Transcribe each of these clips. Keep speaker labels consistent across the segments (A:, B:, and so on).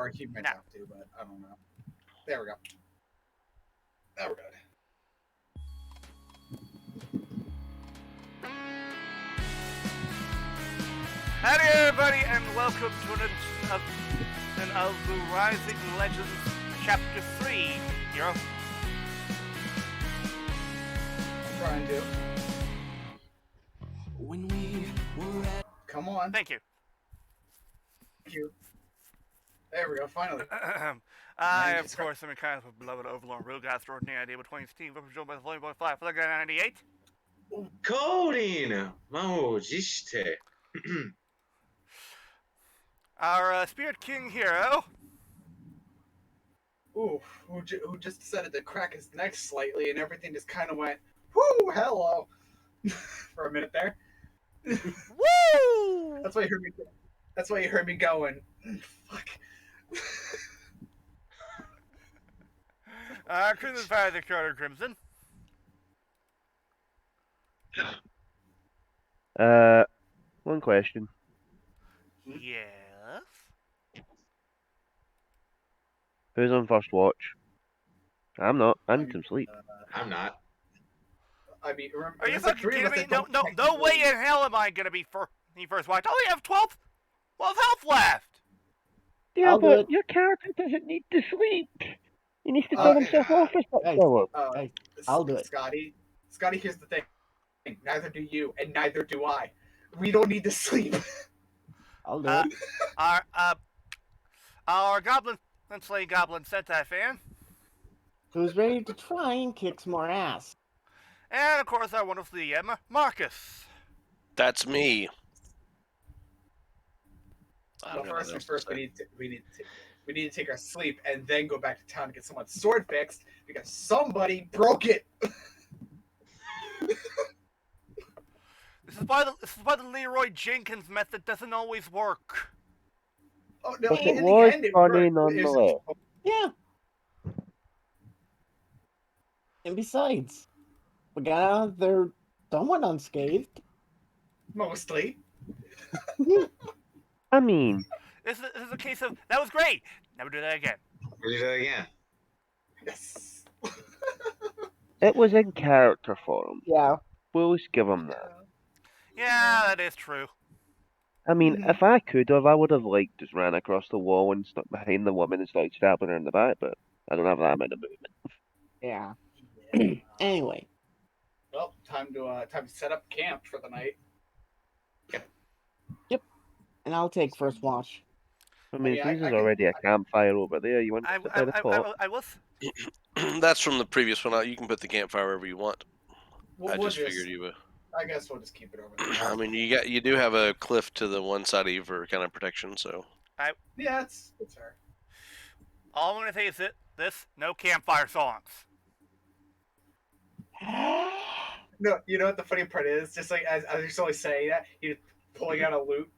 A: Or he might have to, but I don't know. There we go. Now we're good.
B: Howdy everybody, and welcome to an of the Rising Legends Chapter 3, Hiiro.
A: Trying to. When we were at... Come on.
B: Thank you.
A: Thank you. There we go, finally.
B: I, of course, am in kind of a beloved Overlord, real guy, extraordinary idea with 20 team, joined by the Flame Boy 5, Flutter 98.
C: Coding! Maojishite.
B: Our Spirit King Hiiro.
A: Ooh, who just decided to crack his neck slightly, and everything just kind of went, whoo, hello, for a minute there.
B: Woo!
A: That's why you heard me going, fuck.
B: Crimson Fire the Carter Crimson.
D: One question.
B: Yes.
D: Who's on first watch? I'm not. I need some sleep.
C: I'm not.
A: I mean, remember,
B: Are you fucking kidding me? No way in hell am I gonna be first watch. I only have 12 health left.
D: Yeah, but your character doesn't need to sleep. He needs to turn himself off for such hour.
E: Hey, I'll do it.
A: Scotty, here's the thing. Neither do you, and neither do I. We don't need to sleep.
E: I'll do it.
B: Our goblin, Slay Goblin Sentaifan.
E: Who's ready to try and kick some more ass?
B: And, of course, our wonderful DM Markus.
F: That's me.
A: Well, first, we need to take our sleep and then go back to town to get someone's sword fixed because somebody broke it.
B: This is why the Leroy Jenkins method doesn't always work.
A: Oh no!
D: But
A: In
D: it
A: the
D: was
A: end, it
D: funny
A: worked.
D: nonetheless.
E: Yeah. And besides, we got out of there somewhat unscathed.
A: Mostly.
D: I mean,
B: This is a case of, that was great. Never do that again.
C: We'll do that again.
A: Yes.
D: it was in character for him.
E: Yeah.
D: We'll just give him that.
B: Yeah, that is true.
D: I mean, if I could have, I would have just ran across the wall and stuck behind the woman and started stabbing her in the back, but I don't have that amount of movement.
E: Yeah. Anyway.
A: Well, time to set up camp for the night.
E: Yep. And I'll take first watch.
D: I mean,
A: Yeah,
D: since there's already a campfire over there, you want to sit by the pot?
B: I was.
F: That's from the previous one. You can put the campfire wherever you want. I
A: We'll
F: just figured you would.
A: I guess we'll just keep it over there.
F: I mean, you do have a cliff to the one side of you for kind of protection, so.
A: Yeah, it's fair.
B: All I'm going to say is this: no campfire songs.
A: No, you know what the funny part is? Just like as you're slowly saying that, you're pulling out a loot,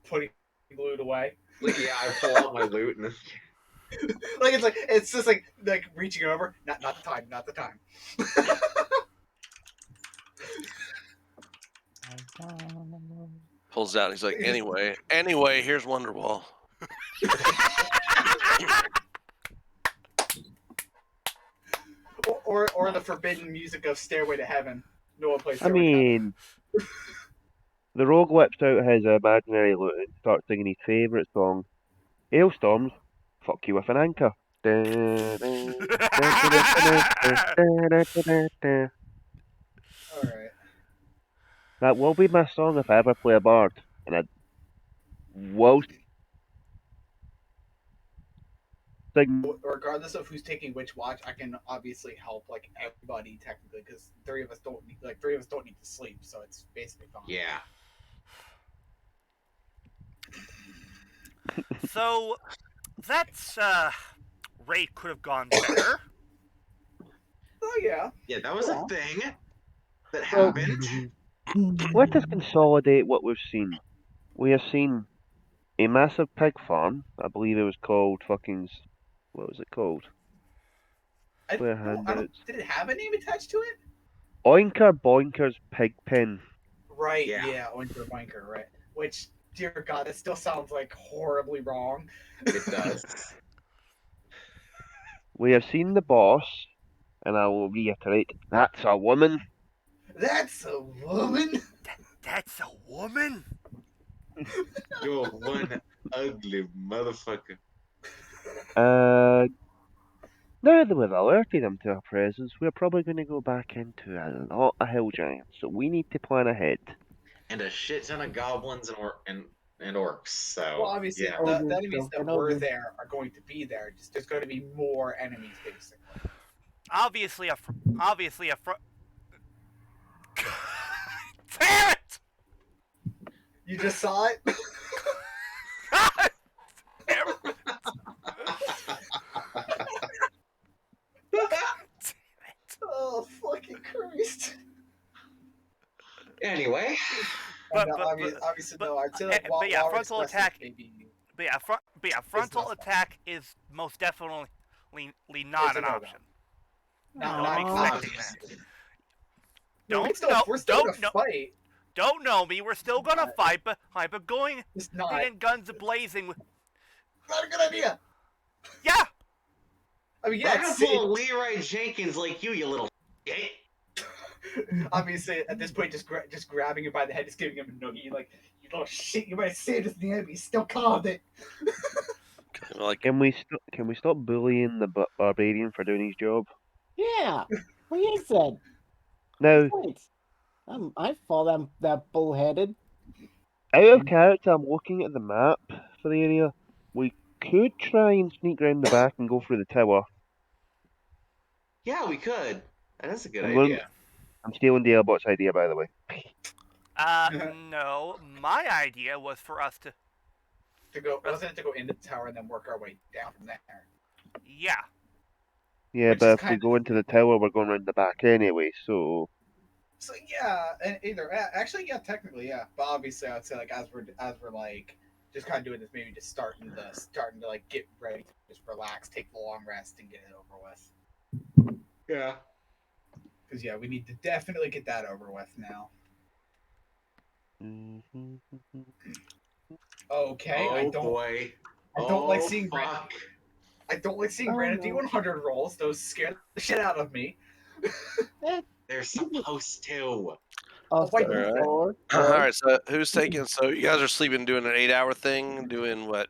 A: putting loot away.
C: Yeah, I pull out my loot and
A: Like it's just like reaching over. Not the time.
F: Pulls out. He's like, anyway, here's Wonderwall.
A: or the forbidden music of Stairway to Heaven. No one plays.
D: I mean, the rogue whips out his imaginary lute and starts singing his favourite song, Hailstorms, fuck you with an anchor.
A: Alright.
D: That will be my song if I ever play a bard. And I will sing.
A: Regardless of who's taking which watch, I can obviously help everybody technically because three of us don't need to sleep, so it's basically fine.
C: yeah.
B: So that raid could have gone better.
A: Oh yeah.
C: Yeah, that was a thing that happened.
D: Let us consolidate what we've seen. We have seen a massive pig farm. I believe it was called what was it called?
A: Did it have a name attached to it?
D: Oinker Boinker's Pig Pen.
A: Right.
C: Yeah.
A: Yeah. Oinker Boinker. Right. Which Dear God, that still sounds like horribly wrong.
C: It does.
D: We have seen the boss, and I will reiterate, that's a woman.
A: That's a woman.
B: That's a woman?
C: You're one ugly motherfucker.
D: Now that we've alerted them to our presence, we're probably going to go back into a lot of hill giants, so we need to plan ahead.
C: And a shit ton of goblins and orcs. So
A: Well, obviously,
C: yeah.
A: the
E: Ogres,
A: enemies
E: don't
A: that
E: forget
A: were
E: ogres.
A: there are going to be there. Just there's going to be more enemies, basically.
B: Obviously a Damn it!
A: You just saw it.
B: God damn it!
A: Oh, fucking Christ.
C: Anyway,
B: But-
A: No,
B: but-
A: obviously,
B: but-
A: no. I'd say like
B: but yeah,
A: Walrus
B: frontal
A: West is
B: attack-
A: maybe
B: But yeah, frontal
A: not fun.
B: attack is most definitely not
A: It's a
B: an
A: no-go.
B: option.
A: not
B: Don't
A: not
B: expect
A: obviously.
B: that.
A: No,
B: Don't
A: we're still
B: don't
A: gonna
B: no,
A: fight.
B: don't know me. We're still gonna fight, but going
A: It's not
B: in guns blazing with
A: not a good idea.
B: yeah.
A: I mean,
C: I'm
A: yeah,
C: gonna
A: it's
C: pull a Leroy Jenkins like you little shit.
A: obviously at this point, just grabbing him by the head, just giving him a noogie, like you little shit. You might have saved us in the end, but you still called it.
F: Like,
D: Can we stop bullying the barbarian for doing his job?
E: Yeah, what you said.
D: Now,
E: Right. I follow that bullheaded.
D: out of character, I'm looking at the map for the area. We could try and sneak round the back and go through the tower.
C: Yeah, we could. That's a good
D: I'm going-
C: idea.
D: I'm stealing DLBot's idea, by the way.
B: No. My idea was for us to
A: Wasn't it to go into the tower and then work our way down from there?
B: yeah.
D: Yeah,
A: Which
D: but
A: is
D: if we
A: kind
D: go into the tower, we're going round the back anyway, so...
A: So yeah, and actually yeah, technically yeah, but obviously I'd say like as we're like just kind of doing this, maybe just starting to like get ready, to just relax, take the long rest, and get it over with.
C: Yeah.
A: Because yeah, we need to definitely get that over with now. Okay,
C: Oh
A: I don't
C: boy.
A: like seeing
C: fuck.
A: I don't like seeing
E: Oh,
A: random
E: no.
A: D100 rolls. Those scare the shit out of me.
C: They're supposed to.
E: Oh,
A: wait,
E: sorry,
F: alright.
E: forward.
F: all right, so who's taking? So you guys are sleeping, doing an 8-hour thing, doing what?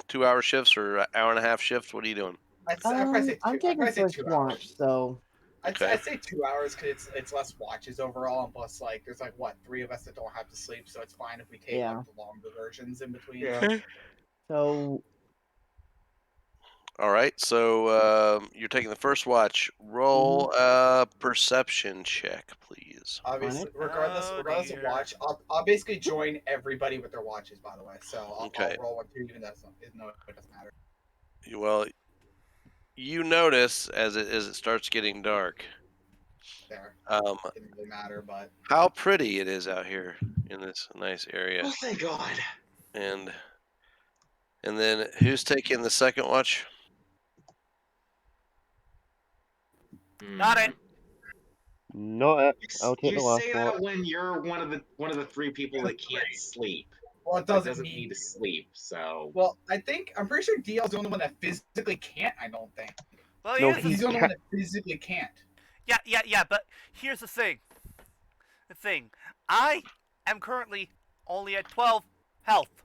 F: 2-hour shifts or an hour and a half shifts? What are you doing?
A: I'd probably say
E: I'm taking first
A: 2
E: watch,
A: hours.
E: so
F: Okay.
A: I'd say 2 hours because it's less watches overall, and plus like there's like what 3 of us that don't have to sleep, so it's fine if we take
E: Yeah.
A: like the longer versions in between.
C: Yeah.
E: so
F: All right, so you're taking the first watch. Roll a perception check, please.
A: Obviously,
E: it?
A: regardless
B: Oh,
A: of
B: dear.
A: watch, I'll basically join everybody with their watches. By the way, so
F: Okay.
A: I'll roll one too, even though it doesn't matter.
F: Well, you notice as it starts getting dark,
A: There,
F: it
A: didn't really matter, but
F: how pretty it is out here in this nice area.
C: Oh, thank God.
F: And then who's taking the second watch?
B: Got it.
D: Not it. I'll take
C: You
D: the last
C: say
D: watch.
C: that when you're one of the 3 people that can't sleep.
A: well, it
C: That
A: doesn't
C: need
A: mean.
C: to sleep. So
A: Well, I'm pretty sure DL's the only one that physically can't. I don't think
B: Well,
D: No,
B: here's
A: he's
B: the
A: the only one that physically can't.
B: yeah. But here's the thing. I am currently only at 12 health.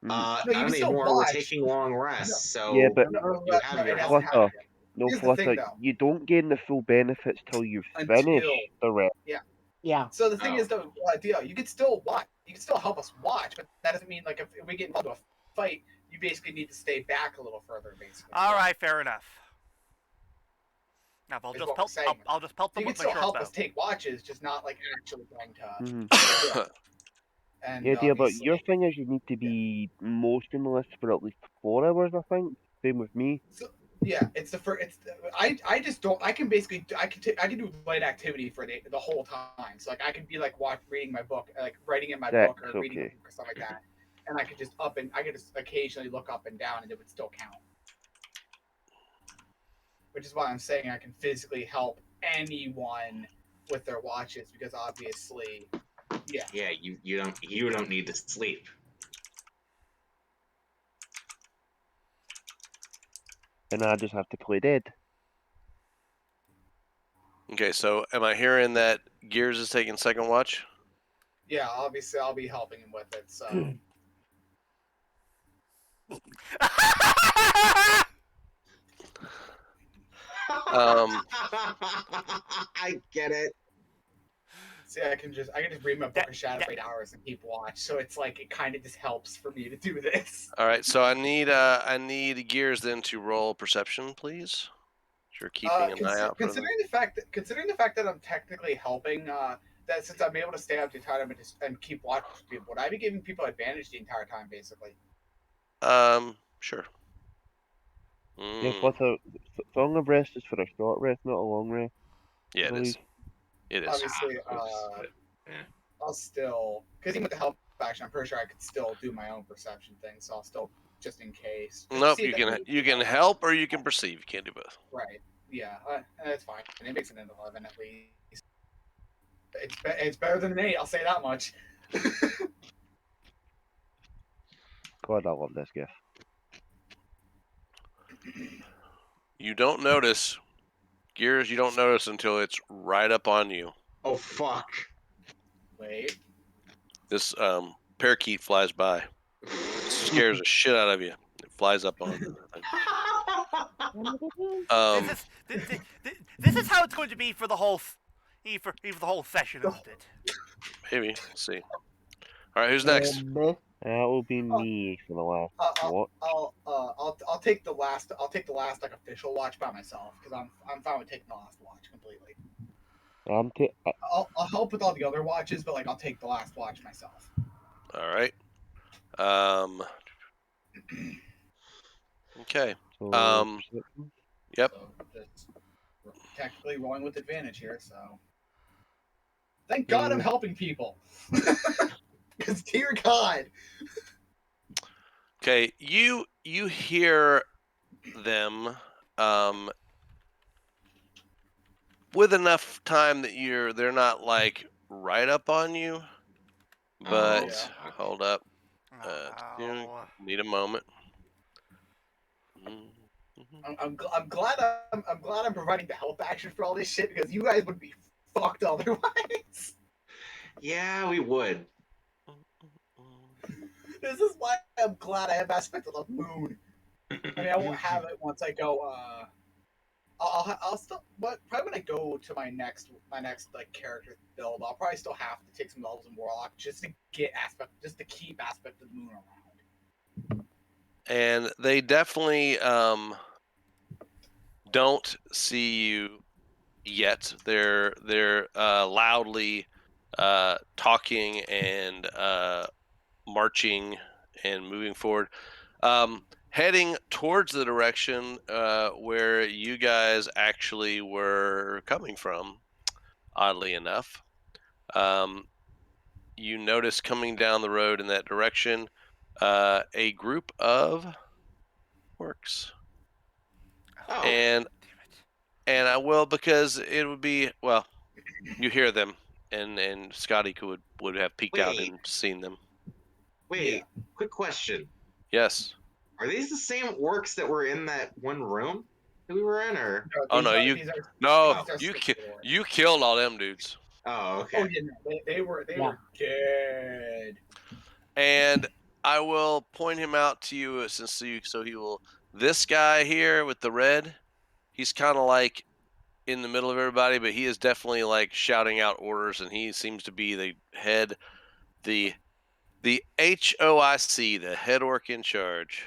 C: not
A: you can still
C: anymore. We're
A: watch.
C: taking long rests. So
D: Yeah, but
C: you have your
A: it
C: health.
A: hasn't
D: Flutter.
A: happened yet.
D: No,
A: Here's the thing,
D: Flutter,
A: though.
D: you don't gain the full benefits till you
A: Until-
D: finish the rest.
E: yeah.
A: So the thing
C: Oh.
A: is, though, DL, you can still watch. You can still help us watch, but that doesn't mean like if we get involved in a fight, you basically need to stay back a little further, basically.
B: All right, fair enough. Now, I'll
A: Is
B: just
A: what
B: pelt.
A: we're saying.
B: I'll just pelt
A: So
B: them
A: you can
B: with my
A: still
B: short
A: help
B: bow.
A: us take watches, just not like actually going to.
D: Mhm.
A: And
D: Yeah, dear, but
A: obviously-
D: your thing is you need to be most in the list for at least 4 hours, I think. Same with me.
A: Yeah, it's the first. I just don't. I can basically. I can do light activity for the whole time. So like I can be like reading my book, like writing in my book
D: That's
A: or reading a
D: okay.
A: book or something like that, and I could just I could just occasionally look up and down, and it would still count. Which is why I'm saying I can physically help anyone with their watches because obviously Yeah.
C: Yeah, you don't need to sleep.
D: And I just have to play dead.
F: Okay, so am I hearing that Gears is taking second watch?
A: Yeah, obviously I'll be helping him with it. So
C: I get it.
A: see, I can just read my book of shadows for 8 hours and keep watch. So it's like it kind of just helps for me to do this.
F: All right, so I need Gears then to roll perception, please. You're keeping an eye out for them.
A: Considering the fact that I'm technically helping, that since I'm able to stay up the entire time and keep watching people, would I be giving people advantage the entire time, basically?
F: Sure.
D: Yes, what's a song of rest is for a short rest, not a long rest.
F: Yeah, it is. It is.
A: Obviously,
C: Yeah.
A: I'll still, because even with the help action, I'm pretty sure I could still do my own perception thing. So I'll still, just in case. Just
F: Nope,
A: see if
F: you
A: that
F: can
A: moves
F: help or you can perceive. You can't do both.
A: Right. Yeah, that's fine. And it makes it an 11 at least. It's better than an 8. I'll say that much.
D: God, I love this gift.
F: You don't notice Gears. You don't notice until it's right up on you.
C: Oh fuck.
A: Wait.
F: This parakeet flies by. Scares the shit out of you. It flies up on.
B: This is how it's going to be for the whole session, isn't it?
F: Maybe. Let's see. All right, who's next?
D: That will be me for the last watch.
A: I'll take the last. I'll take the last like official watch by myself because I'm fine with taking the last watch completely. I'll help with all the other watches, but like I'll take the last watch myself.
F: All right. Okay.
D: So,
F: Yep.
A: So just technically rolling with advantage here. So thank God I'm helping people. Because dear God.
F: Okay. You hear them with enough time that they're not like right up on you, but
A: Yeah.
F: hold up.
B: Oh.
F: Need a moment.
A: I'm glad I'm providing the help action for all this shit because you guys would be fucked otherwise.
C: Yeah, we would.
A: This is why I'm glad I have aspect of the moon. I mean, I won't have it once I go. I'll still, but probably when I go to my next like character build, I'll probably still have to take some levels in Warlock just to keep aspect of the moon around.
F: And they definitely don't see you yet. They're loudly talking and marching and moving forward, heading towards the direction where you guys actually were coming from. Oddly enough, you notice coming down the road in that direction a group of orcs.
C: Oh.
F: And I will, because it would be, well, you hear them, and Scotty would have peeked out and seen them.
C: Wait, quick question.
F: Yes.
C: Are these the same orcs that were in that one room that we were in, or?
F: You killed all them dudes.
C: Oh, okay.
A: Oh yeah, no, they were dead.
F: And I will point him out to you so he will. This guy here with the red, he's kind of like in the middle of everybody, but he is definitely like shouting out orders, and he seems to be the head, the HOIC, the head orc in charge.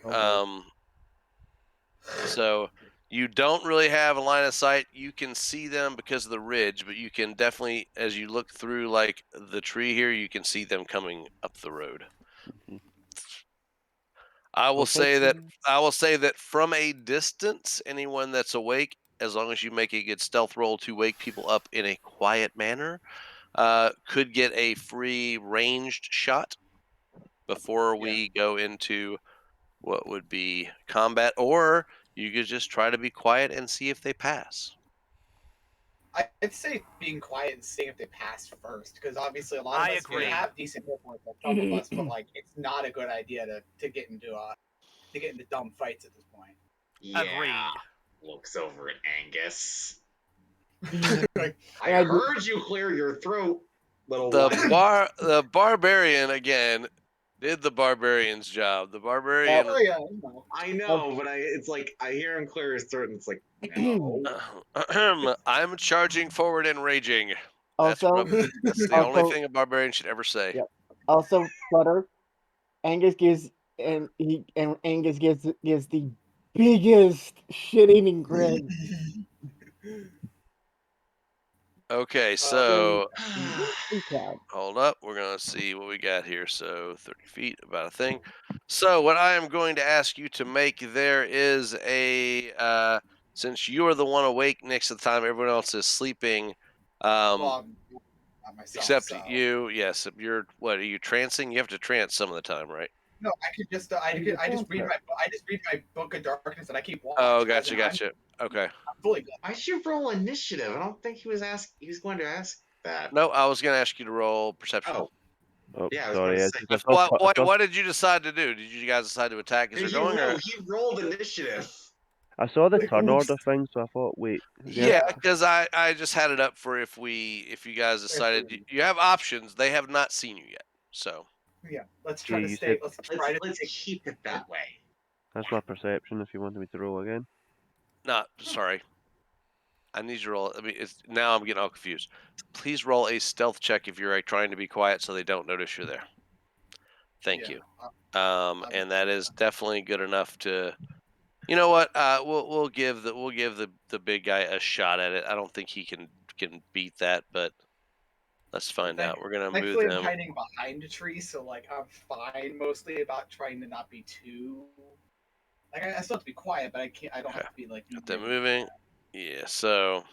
E: Okay.
F: So you don't really have a line of sight. You can see them because of the ridge, but you can definitely, as you look through like the tree here, you can see them coming up the road. I will say that from a distance, anyone that's awake, as long as you make a good stealth roll to wake people up in a quiet manner, could get a free ranged shot before we go into what would be combat, or you could just try to be quiet and see if they pass.
A: I'd say being quiet and seeing if they pass first, because obviously a lot of
B: I
A: us
B: agree.
A: have decent hit points, like some of us, but like it's not a good idea to get into dumb fights at this point.
C: Yeah.
B: Agreed.
C: Looks over at Angus.
A: Like,
C: I heard you clear your throat, little one.
F: The barbarian again did the barbarian's job. The barbarian.
A: oh yeah, no.
C: I know, but it's like I hear him clear his throat, and it's like, no.
F: I'm charging forward and raging. That's
E: Also,
F: that's the only
E: also-
F: thing a barbarian should ever say.
E: Yep. also Flutter, Angus gives Angus gives the biggest shit-eating grin.
F: Okay, so
E: Proud.
F: hold up. We're going to see what we got here. So 30 feet, about a thing. So what I am going to ask you to make, there is a, since you are the one awake next to the time everyone else is sleeping,
A: Well, not myself,
F: except
A: so.
F: you, yes, you're, what, are you trancing? You have to trance some of the time, right?
A: No, I could just I just read my book of darkness and I keep watch.
F: Oh,
A: as in
F: gotcha. Okay.
A: I'm fully good.
C: I should roll initiative. I don't think he was going to ask that.
F: No, I was going to ask you to roll perception.
C: Oh,
D: Oh,
C: yeah, I was
D: sorry.
C: gonna
D: I
C: say.
D: just- I thought-
F: What did you decide to do? Did you guys decide to attack as they're going? Or?
C: He rolled initiative.
D: I saw the
A: Like,
D: turn
A: oops.
D: order thing, so I thought, wait.
F: Yeah, because I just had it up for if you guys decided you have options. They have not seen you yet, so
A: Yeah, let's try
D: Yeah,
A: to
D: you
A: stay.
D: said-
C: Let's keep it that way.
D: That's my perception. If you wanted me to roll again.
F: not sorry. I need you to roll. I mean, now I'm getting all confused. Please roll a stealth check if you're trying to be quiet so they don't notice you're there. Thank you. And that is definitely good enough to. You know what? We'll give the big guy a shot at it. I don't think he can beat that, but let's find out. We're gonna move
A: Thankfully, I'm
F: them.
A: hiding behind a tree, so like I'm fine mostly about trying to not be too. Like I still have to be quiet, but I can't. I don't have to be like.
F: Got them moving. Yeah. So,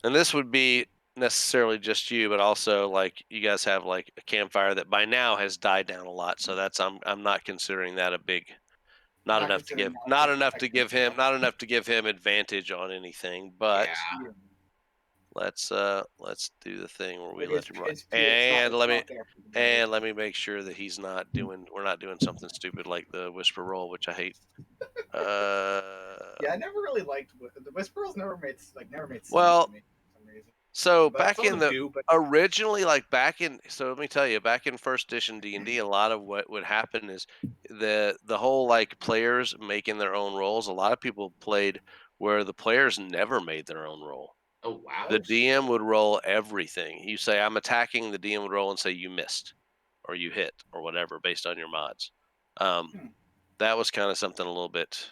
F: and this would be necessarily just you, but also like you guys have like a campfire that by now has died down a lot. So that's I'm not considering that a big. Not enough to give him advantage on anything, but
C: Yeah.
F: let's do the thing where we
A: Like,
F: let him run.
A: it's
F: And
A: not there.
F: let me make sure that we're not doing something stupid like the whisper roll, which I hate.
A: Yeah, I never really liked the Whisperers. Never made sense
F: Well,
A: to me for some reason.
F: so
A: But
F: back
A: some
F: in
A: of
F: the
A: them do, but
F: originally, so let me tell you, back in first edition D&D, a lot of what would happen is the whole like players making their own rolls. A lot of people played where the players never made their own roll.
C: Oh wow.
F: The DM would roll everything. You say I'm attacking, the DM would roll and say you missed or you hit or whatever based on your mods. That was kind of something a little bit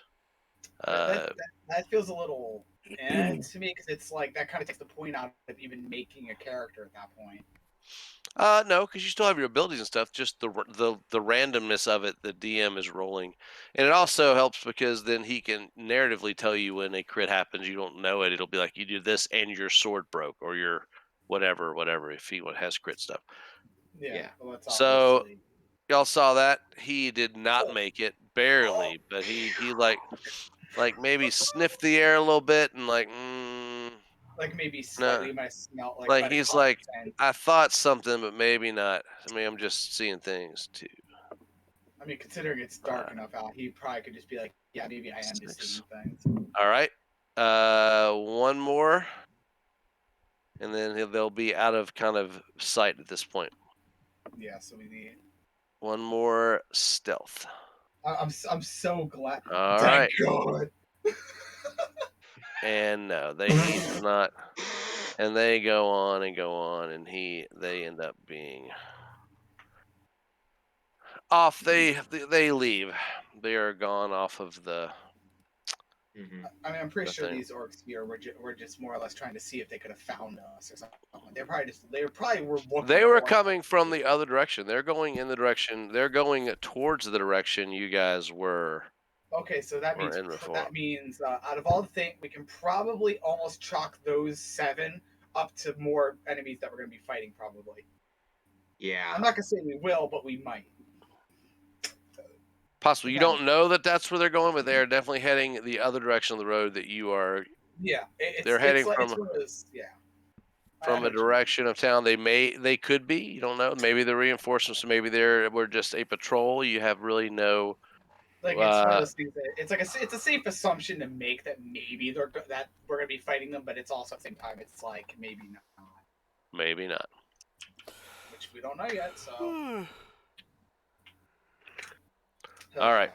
A: that feels a little to me because it's like that kind of takes the point out of even making a character at that point.
F: No, because you still have your abilities and stuff. Just the randomness of it, the DM is rolling, and it also helps because then he can narratively tell you when a crit happens. You don't know it. It'll be like you do this and your sword broke or your whatever. If he has crit stuff.
A: Yeah. Well, that's
F: So
A: obviously...
F: y'all saw that he did not make it, barely, but he like maybe sniffed the air a little bit and like.
A: Like maybe slightly might smell
F: like he's like, I thought something, but maybe not. I mean, I'm just seeing things too.
A: I mean, considering it's dark enough out, he probably could just be like, yeah, maybe I am just seeing things.
F: All right. One more. And then they'll be out of kind of sight at this point.
A: Yeah, so we need...
F: One more stealth.
A: I'm so glad.
F: All
A: Thank
F: right.
A: God.
F: And no, he's not. And they go on, and they end up being off. They leave. They are gone off of the.
C: Mm-hmm.
A: I mean, I'm pretty sure these orcs here were just more or less trying to see if they could have found us or something. They were
F: coming from the other direction. They're going in the direction. They're going towards the direction you guys were.
A: Okay, so that means out of all the things, we can probably almost chalk those 7 up to more enemies that we're going to be fighting, probably.
C: Yeah.
A: I'm not going to say we will, but we might.
F: Possibly. You don't know that that's where they're going, but they are definitely heading the other direction of the road that you are
A: Yeah,
F: They're heading
A: like,
F: from
A: it's one of those. Yeah, I
F: from
A: know
F: a
A: what you mean.
F: direction of town. They could be. You don't know. Maybe the reinforcements. Maybe we're just a patrol. You have really no.
A: Like it's one of those things that it's like it's a safe assumption to make that maybe that we're gonna be fighting them, but it's also at the same time it's like maybe not,
F: Maybe not.
A: which we don't know yet. So
F: All right.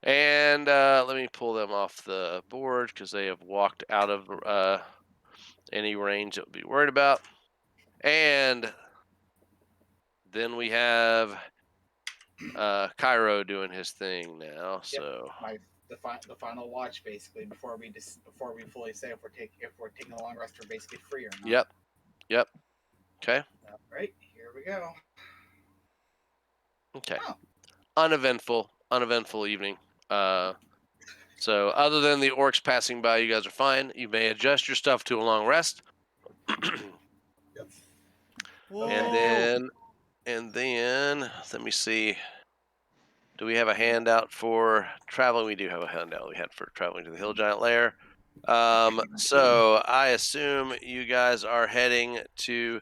F: And let me pull them off the board because they have walked out of any range that would be worried about. And then we have Cairo doing his thing now. So
A: the final watch basically before we fully say if we're taking a long rest, we're basically free or not.
F: Yep. Okay.
A: All right, here we go.
F: Okay.
A: Oh.
F: Uneventful evening. So other than the orcs passing by, you guys are fine. You may adjust your stuff to a long rest. And then let me see. Do we have a handout for traveling? We do have a handout. We had for traveling to the Hill Giant Lair. So I assume you guys are heading to.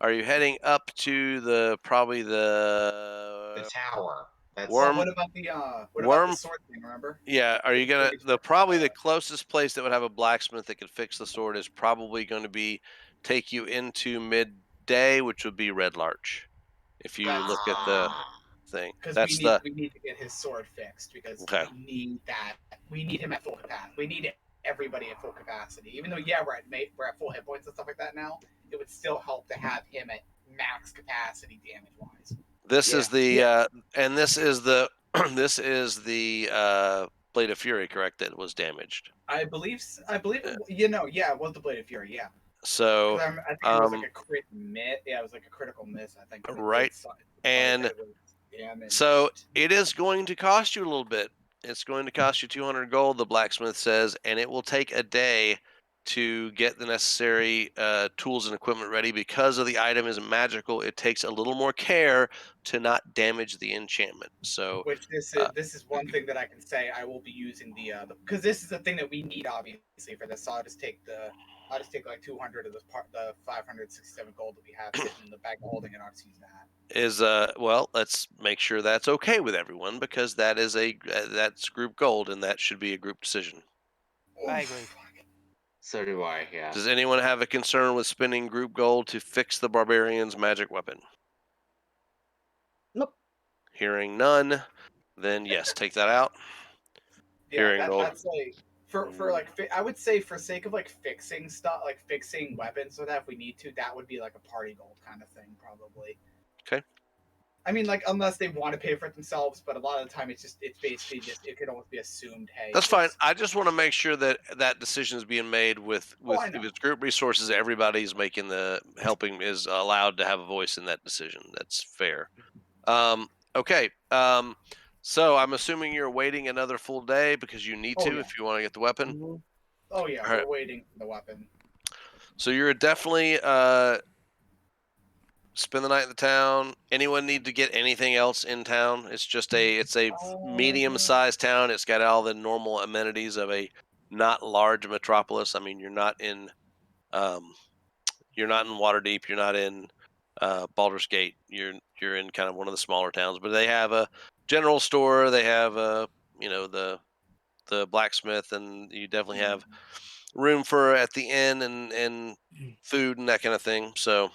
F: Are you heading up to the
C: The tower. That's
F: Worm?
A: What about the
F: Worm?
A: sword thing? Remember?
F: Yeah. Are you gonna the closest place that would have a blacksmith that could fix the sword is probably going to take you into midday, which would be Red Larch. If you look at the thing,
A: because
F: that's
A: we need to get his sword fixed because
F: Okay.
A: we need that. We need him at full capacity. We need everybody at full capacity. Even though we're at full hit points and stuff like that now, it would still help to have him at max capacity damage wise.
F: This is the
E: Yeah.
F: and this is the this is the Blade of Fury, correct? That was damaged.
A: I believe
F: Yeah.
A: it was the Blade of Fury, yeah.
F: So
A: I think it was like a crit miss. Yeah, it was like a critical miss, I think.
F: Right. And so it is going to cost you a little bit. It's going to cost you 200 gold, the blacksmith says, and it will take a day to get the necessary tools and equipment ready. Because of the item is magical, it takes a little more care to not damage the enchantment. So
A: which this is one thing that I can say I will be using the because this is the thing that we need obviously for this. So I'll just take like 200 of the 567 gold that we have sitting in the bag of holding, and I'll just use that.
F: Is well, let's make sure that's okay with everyone because that is that's group gold and that should be a group decision.
B: I agree.
C: So do I, yeah.
F: Does anyone have a concern with spending group gold to fix the barbarian's magic weapon?
E: Nope.
F: Hearing none, then yes, take that out.
A: Yeah, that's like for like I would say for sake of like fixing stuff, like fixing weapons, so that if we need to, that would be like a party gold kind of thing, probably.
F: Okay.
A: I mean, like unless they want to pay for it themselves, but a lot of the time it's basically it could almost be assumed. Hey,
F: That's fine. I just want to make sure that that decision is being made with if it's group resources, everybody's making the helping is allowed to have a voice in that decision. That's fair. Okay. So I'm assuming you're waiting another full day because you need to if you want to get the weapon.
E: Mm-hmm.
A: Oh yeah, we're waiting for the weapon.
F: So you're definitely spend the night in the town. Anyone need to get anything else in town? It's a medium-sized town. It's got all the normal amenities of a not large metropolis. I mean, you're not in Waterdeep. You're not in Baldur's Gate. You're in kind of one of the smaller towns. But they have a general store. They have the blacksmith, and you definitely have room for at the inn and food and that kind of thing. So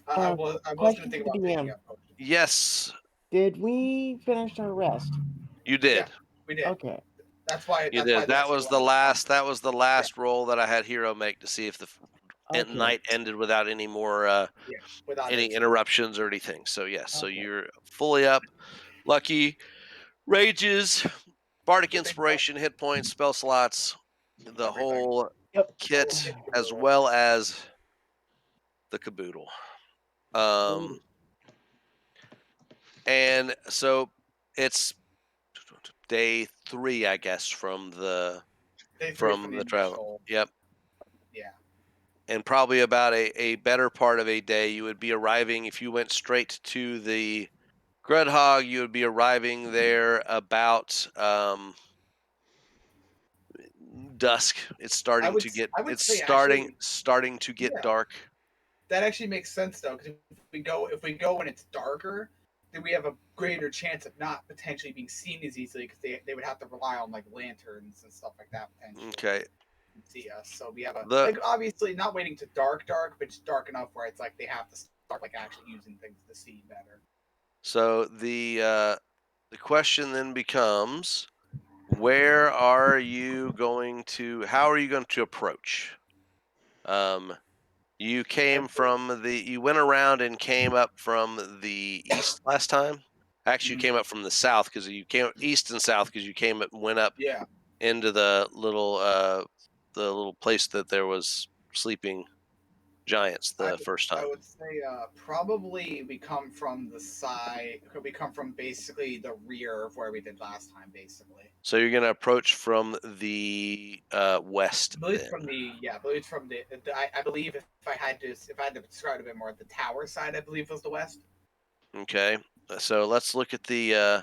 A: I was going to think about picking up potions.
F: Yes.
E: Did we finish our rest?
F: You did.
A: Yeah, we did.
E: Okay.
A: That's why.
F: You did. That was the last roll that I had Hiiro make to see if the night ended without any more
A: without
F: any interruptions or anything. So yes, so you're fully up. Lucky, rages, bardic inspiration, hit points, spell slots, the whole kit, as well as the caboodle. And so it's day 3, I guess, from the travel. Yep.
A: Yeah.
F: And probably about a better part of a day, you would be arriving if you went straight to the Grudhog. You would be arriving there about dusk. It's starting
A: would
F: to
A: s-
F: get.
A: I would
F: It's
A: say
F: starting to get
A: Yeah.
F: dark.
A: that actually makes sense though, because if we go when it's darker, then we have a greater chance of not potentially being seen as easily, because they would have to rely on like lanterns and stuff like that potentially.
F: Okay.
A: To see us, so we have a
F: The-
A: like obviously not waiting to dark, but just dark enough where it's like they have to start like actually using things to see better.
F: So the question then becomes, where are you going to? How are you going to approach? You came from you went around and came up from the east last time. Actually, you came up from the south because you came east and south because you came up and went up
A: Yeah,
F: into the little place that there was sleeping giants the first
A: I
F: time.
A: would say probably we come from the side. We come from basically the rear of where we did last time, basically.
F: So you're going to approach from the west.
A: I believe
F: Then.
A: from I believe it's from I believe if I had to describe it a bit more, the tower side I believe was the west.
F: Okay. So let's look at the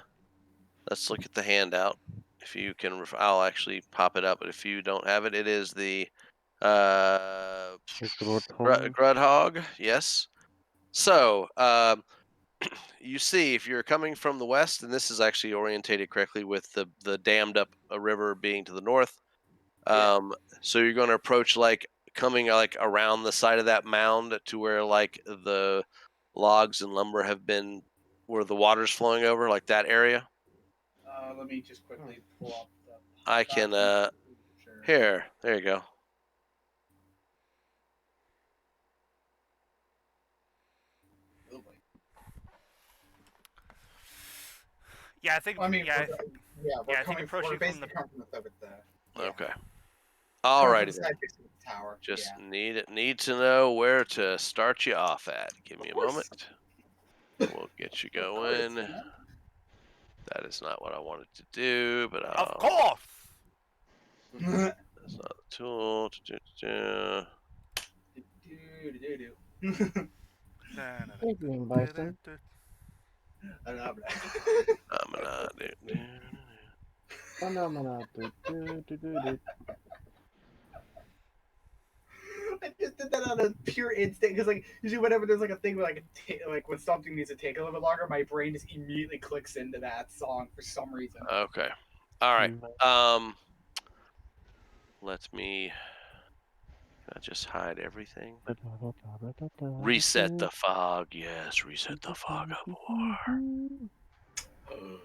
F: handout. If you can, I'll actually pop it up. But if you don't have it, it is the Grudhog. Yes. So you see, if you're coming from the west, and this is actually orientated correctly with the dammed up river being to the north. So you're going to approach like coming like around the side of that mound to where like the logs and lumber have been, where the water's flowing over, like that area.
A: Let me just quickly pull up the.
F: I can
A: Sure.
F: here. There you go.
A: Oh, boy.
B: Yeah, I think.
A: I mean,
B: yeah,
A: we're
B: I think
A: coming.
B: approaching
A: We're
B: from
A: basically coming from the.
F: Okay.
A: Coming
F: All
A: from
F: righty
A: the
F: then.
A: side facing the tower.
F: Just
A: Yeah.
F: need to know where to start you off at. Give me a
A: course.
F: moment. We'll get you going. That is not what I wanted to do, but
B: of course.
F: that's not the tool.
E: Adrian Bison.
F: I'm gonna do.
E: Phenomena. Do.
A: I just did that on a pure instinct because, like, usually whenever there's like a thing where like when something needs to take a little bit longer, my brain just immediately clicks into that song for some reason.
F: Okay. All right. Let me. Can I just hide everything? Reset the fog. Yes, reset the fog of war.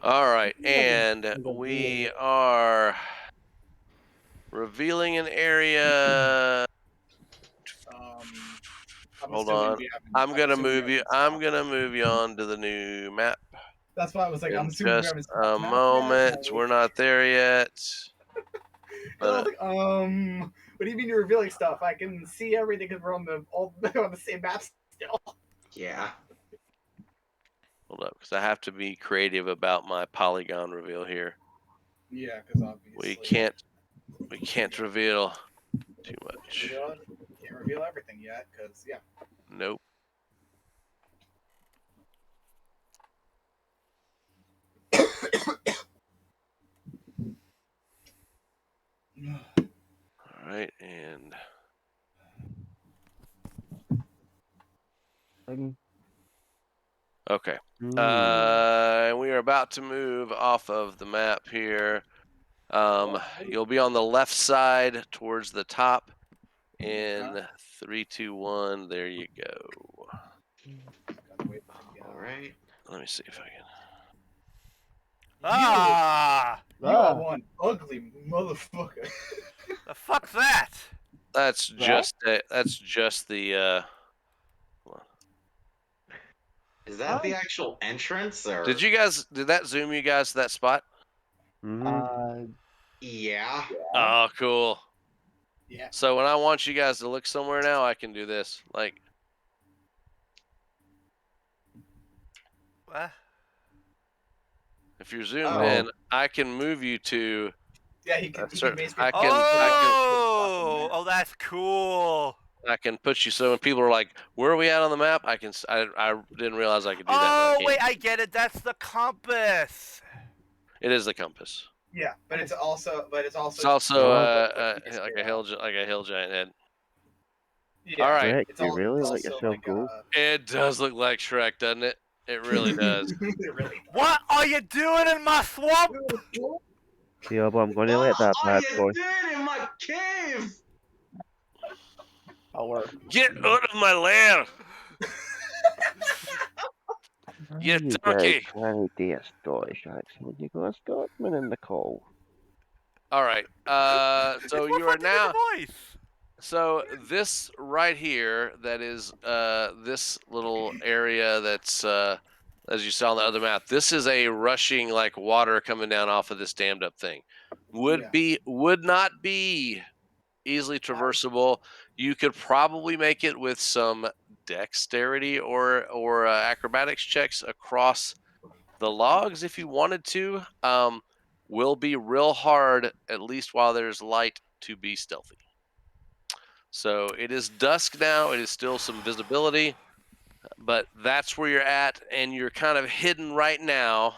F: All right, and we are revealing an area. Hold on. I'm gonna move you on to the new map.
A: That's why I was like, I'm
F: In
A: assuming we
F: just
A: haven't
F: a moment. We're not there yet.
A: And I was like, what do you mean you're revealing stuff? I can see everything because we're on the same map still.
C: Yeah.
F: Hold up, because I have to be creative about my polygon reveal here.
A: Yeah, because obviously
F: we can't reveal too much.
A: Can't reveal everything yet, because yeah.
F: Nope. All right, and okay. We are about to move off of the map here. You'll be on the left side towards the top. In 3, 2, 1. There you go.
C: All right.
F: Let me see if I can.
A: You are one ugly motherfucker.
B: The fuck's that?
F: That's just the.
C: Is that the actual entrance, or
F: Did that zoom you guys to that spot?
C: yeah?
F: Oh, cool.
A: Yeah.
F: So when I want you guys to look somewhere now, I can do this. Like,
B: What?
F: if you're zoomed in, I can move you to.
A: Yeah, he can basically.
B: Oh, that's cool.
F: I can put you so when people are like, "Where are we at on the map?" I didn't realize I could do that.
B: Oh wait, I get it. That's the compass.
F: It is the compass.
A: Yeah, but it's also
F: It's also
A: like
F: like a hill giant head.
A: Yeah,
F: All right.
D: Rick,
A: it's
D: you
A: all,
D: really
A: it's
D: let
A: also
D: yourself
A: like
D: go?
F: It does look like Shrek, doesn't it? It really does.
A: it really
B: What are you doing in my swamp?
A: does.
D: Yeah, but I'm going to let that
C: What are
D: bad
C: you
D: boy.
C: doing in my cave?
E: Power.
F: Get out of my lair, you
D: You guys
F: donkey!
D: trying to do a Scottish accent. You got a Scotsman in the call.
F: All right. So
B: It's more
F: you are
B: fun to hear
F: now.
B: the voice.
F: So this right here, that is this little area that's as you saw on the other map. This is a rushing like water coming down off of this dammed up thing. Would not be easily traversable. You could probably make it with some dexterity or acrobatics checks across the logs if you wanted to. Will be real hard, at least while there's light, to be stealthy. So it is dusk now. It is still some visibility, but that's where you're at, and you're kind of hidden right now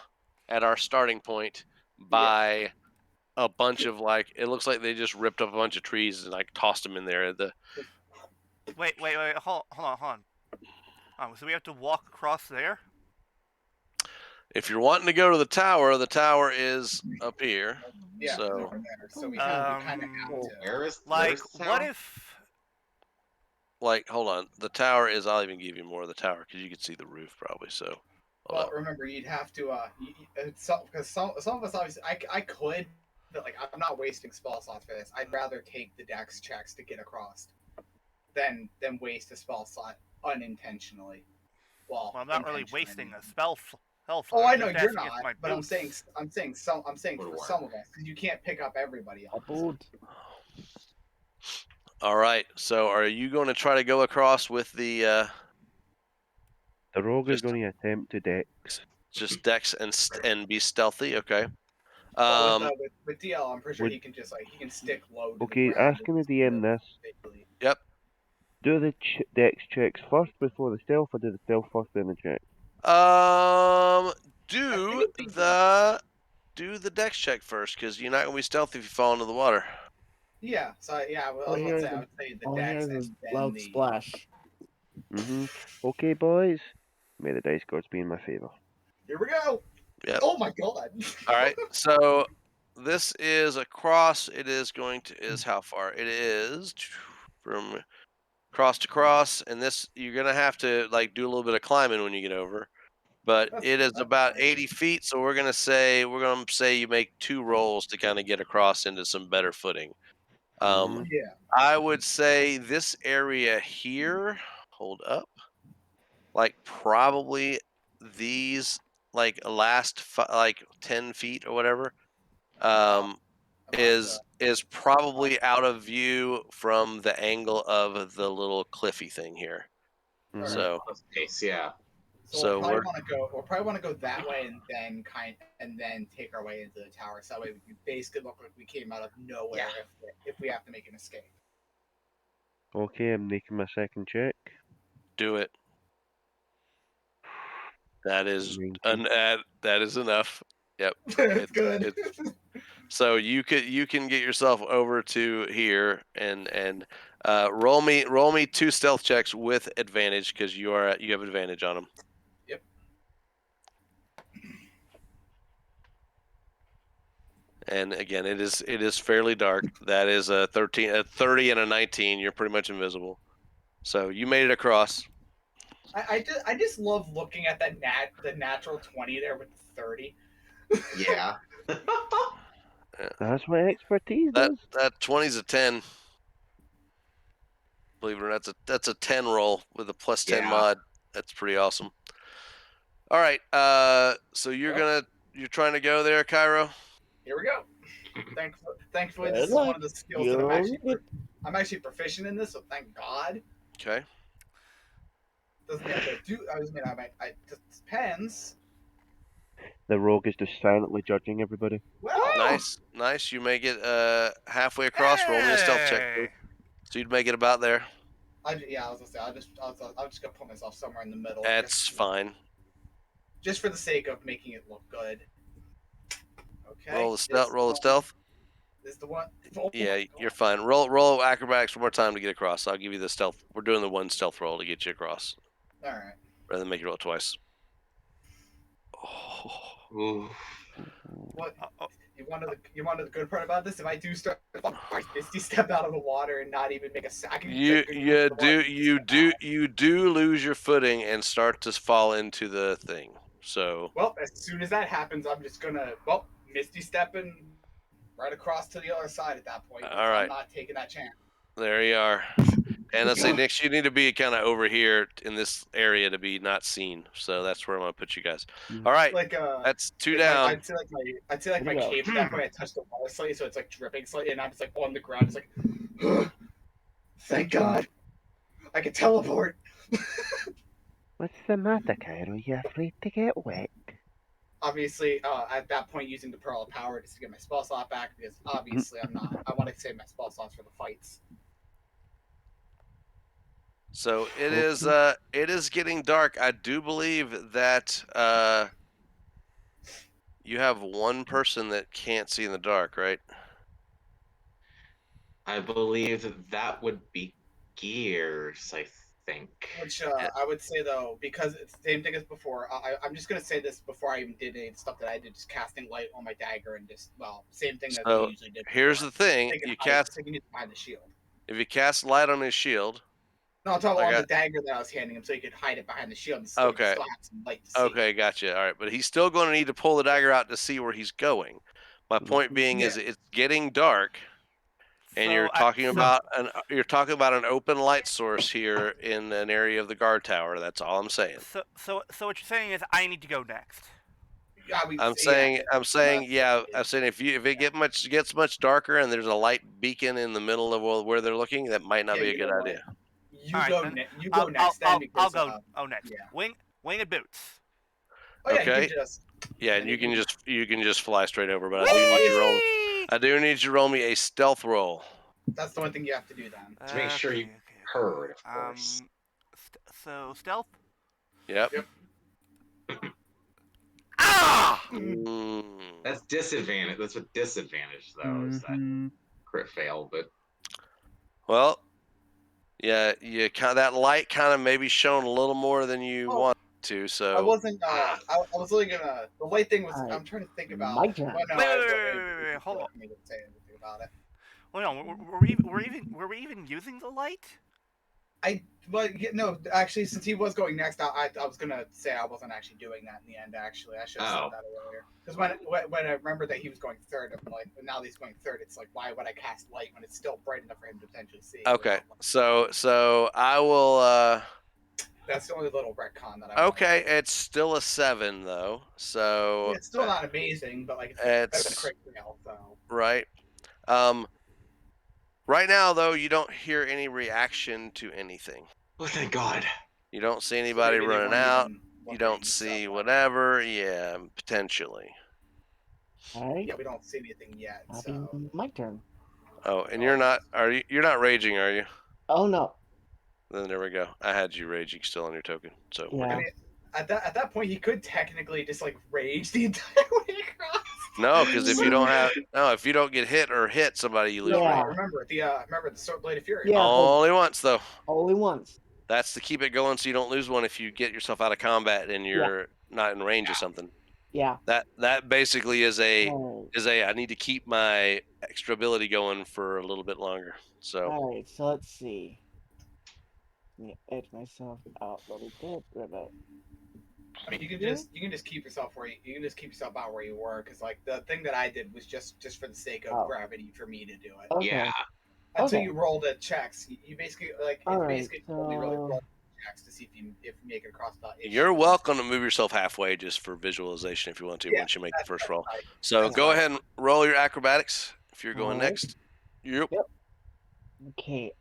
F: at our starting point by a bunch of like. It looks like they just ripped up a bunch of trees and like tossed them in there.
B: Wait. Hold on. So we have to walk across there?
F: If you're wanting to go to the tower is up here.
A: Yeah,
F: So
A: over there. So we kind of have to.
C: Where's
B: Like,
C: the
B: what
C: tower?
B: if...
F: like, hold on. The tower is. I'll even give you more of the tower because you can see the roof probably. So.
A: Well, remember, you'd have to, because some of us obviously, I could, but like, I'm not wasting spell slots for this. I'd rather take the dex checks to get across than waste a spell slot unintentionally. Well,
B: I'm not really
A: intentionally,
B: wasting
A: I mean.
B: a spell slot.
A: Oh, I
B: I'm
A: know
B: just
A: you're
B: asking if
A: not,
B: my
A: but I'm
B: boots-
A: saying for some of us, because you can't pick up everybody else.
E: Boot.
F: All right. So, are you going to try to go across with the
D: The rogue is
F: Just-
D: going to attempt to dex.
F: just dex and be stealthy? Okay.
A: Well, with DL, I'm pretty sure
D: would-
A: he can just he can stick low. To
D: Okay,
A: the ground
D: asking the
A: and
D: DM this.
A: basically.
F: Yep.
D: Do the dex checks first before the stealth, or do the stealth first then the check?
F: Do the dex check first because you're not going to be stealthy if you fall into the water.
A: Yeah. So yeah, I
E: Oh,
A: was I would say the dex
E: here's
A: and
E: a
A: then
E: loud
A: the.
E: splash.
D: Okay, boys. May the dice gods be in my favor.
A: Here we go.
F: Yep.
A: Oh my god.
F: All right. So this is across. It is how far? It is from cross to cross, and this you're gonna have to like do a little bit of climbing when you get over. But it is about 80 feet, so we're gonna say you make 2 rolls to kind of get across into some better footing.
D: Mhm.
A: Yeah.
F: I would say this area here. Hold up. Like probably these like last like 10 feet or whatever is probably out of view from the angle of the little cliffy thing here.
D: Mhm.
F: So
C: Yeah.
A: So
F: we'll
A: we'll probably want to go that way and then take our way into the tower. So that way we basically look like we came out of nowhere if we have to make an escape.
D: Okay, I'm making my second check.
F: do it. That is
D: 19.
F: that is enough. Yep.
A: It's good.
F: So you can get yourself over to here and roll me 2 stealth checks with advantage because you have advantage on them.
A: Yep.
F: And again, it is fairly dark. That is a 30 and a 19. You're pretty much invisible. So you made it across.
A: I just love looking at the natural 20 there with the 30.
C: Yeah.
D: That's what expertise
F: That
D: is.
F: 20's a 10. Believe it or not, that's a 10 roll with a plus 10
C: Yeah.
F: mod. That's pretty awesome. All right. So you're trying to go there, Cairo?
A: Here we go. Thankfully, this is
E: Good
A: one of the skills
E: luck.
A: that I'm actually proficient in this, so thank God.
F: Okay.
A: Doesn't mean I'm gonna do. It just depends.
D: The rogue is just silently judging everybody.
A: Well,
F: Nice. You make it halfway across. Roll me a stealth check.
B: Hey!
F: So you'd make it about there.
A: I was gonna say I'll just gonna put myself somewhere in the middle.
F: That's fine.
A: Just for the sake of making it look good. Okay.
F: Roll Roll the stealth. Roll the stealth.
A: This is the one. Oh
F: Yeah,
A: my
F: you're
A: God.
F: fine. Roll acrobatics one more time to get across. I'll give you the stealth. We're doing the one stealth roll to get you across,
A: All right.
F: rather than make you roll it twice. Oh.
C: Ooh.
A: What you wanted the good part about this? If I do start, I misty step out of the water and not even make a sack.
F: You do lose your footing and start to fall into the thing. So
A: Well, as soon as that happens, I'm just gonna misty stepping right across to the other side at that point.
F: All right.
A: I'm not taking that chance.
F: there you are. And let's say next you need to be kind of over here in this area to be not seen. So that's where I'm gonna put you guys. All right.
A: Like
F: That's two
A: like
F: down.
A: I'd say like my cape at that point. I touched the water slightly, so it's like dripping slightly, and I'm just like on the ground. It's like, thank God, I can teleport.
D: What's the matter, Cairo? You afraid to get wet?
A: Obviously, at that point, using the Pearl of Power just to get my spell slot back, because obviously I'm not. I want to save my spell slots for the fights.
F: So it is getting dark. I do believe that you have one person that can't see in the dark, right?
C: I believe that would be Gears, I think.
A: Which I would say though, because it's the same thing as before. I'm just gonna say this before I even did any of the stuff that I did, just casting light on my dagger and just same thing that
F: So
A: we usually did.
F: here's the thing: you cast
A: taking it behind the shield.
F: if you cast light on his shield.
A: No, I'm talking
F: Like
A: about the dagger that I was handing him, so he could hide it behind the shield and still
F: Okay.
A: still have some light to see.
F: Okay, gotcha. All right, but he's still going to need to pull the dagger out to see where he's going. My point being is it's getting dark, and
B: So
F: you're talking about an open light source here in an area of the guard tower. That's all I'm saying.
B: So what you're saying is I need to go next.
F: I'm saying if it gets much darker and there's a light beacon in the middle of where they're looking, that might not be a good idea.
A: You
B: All right,
A: go
B: then.
A: next.
B: I'll
A: Because,
B: go next.
A: yeah.
B: Winged boots.
A: Oh yeah,
F: Okay.
A: you can just.
F: Yeah, and you can just fly straight over, but I do need you to roll. I do need you to roll me a stealth roll.
A: That's the one thing you have to do then.
C: To make sure you heard, of course.
B: So stealth.
F: Yep.
B: Ah!
C: That's disadvantage. That's a disadvantage, though, is that crit fail, but...
F: Well, yeah, that light kind of maybe shone a little more than you want to, so...
A: I wasn't, I was really gonna, the light thing was, I'm trying to think about...
E: My turn.
A: Well, no,
B: Wait, hold on.
A: Me to say anything about it.
B: Well, no, were we even using the light?
A: No, actually, since he was going next, I was gonna say I wasn't actually doing that in the end. Actually, I should have said that earlier. Because when I remember that he was going third, I'm like, now that he's going third, it's like, why would I cast light when it's still bright enough for him to potentially see?
F: Okay, so I will.
A: That's the only little retcon that I.
F: Okay, it's still a 7 though, so.
A: Yeah, it's still not amazing, but like it's better than a crit fail, so.
F: Right. Right now, though, you don't hear any reaction to anything.
C: Oh, thank God.
F: You don't see anybody running out. You don't see whatever. Yeah, potentially.
E: All right.
A: Yeah, we don't see anything yet. So.
E: My turn.
F: Oh, and you're not raging, are you?
E: Oh no.
F: Then there we go. I had you raging still on your token. So
E: Yeah.
A: I mean, at that point, he could technically just like rage the entire way across.
F: No, because if you don't get hit somebody, you lose.
E: Yeah.
F: Rage.
A: Remember the Sword Blade of Fury.
E: Yeah.
F: Only once though.
E: Only once.
F: That's to keep it going so you don't lose one if you get yourself out of combat and you're not in range of something.
E: Yeah.
F: That basically is a
E: All
F: I need to keep my extra ability going for a little bit longer. So
E: right. So let's see. Let me edge myself out a little bit.
A: I mean, you can just keep yourself out where you were, because like the thing that I did was just for the sake of gravity for me to do it.
E: Okay.
C: Yeah.
A: Until you roll the checks, you basically
E: Alright,
A: only really roll checks to see if you make it across the issue.
F: you're welcome to move yourself halfway just for visualization if you want to once you make the first roll. So go ahead and roll your acrobatics if you're going next. Yep.
E: Okay.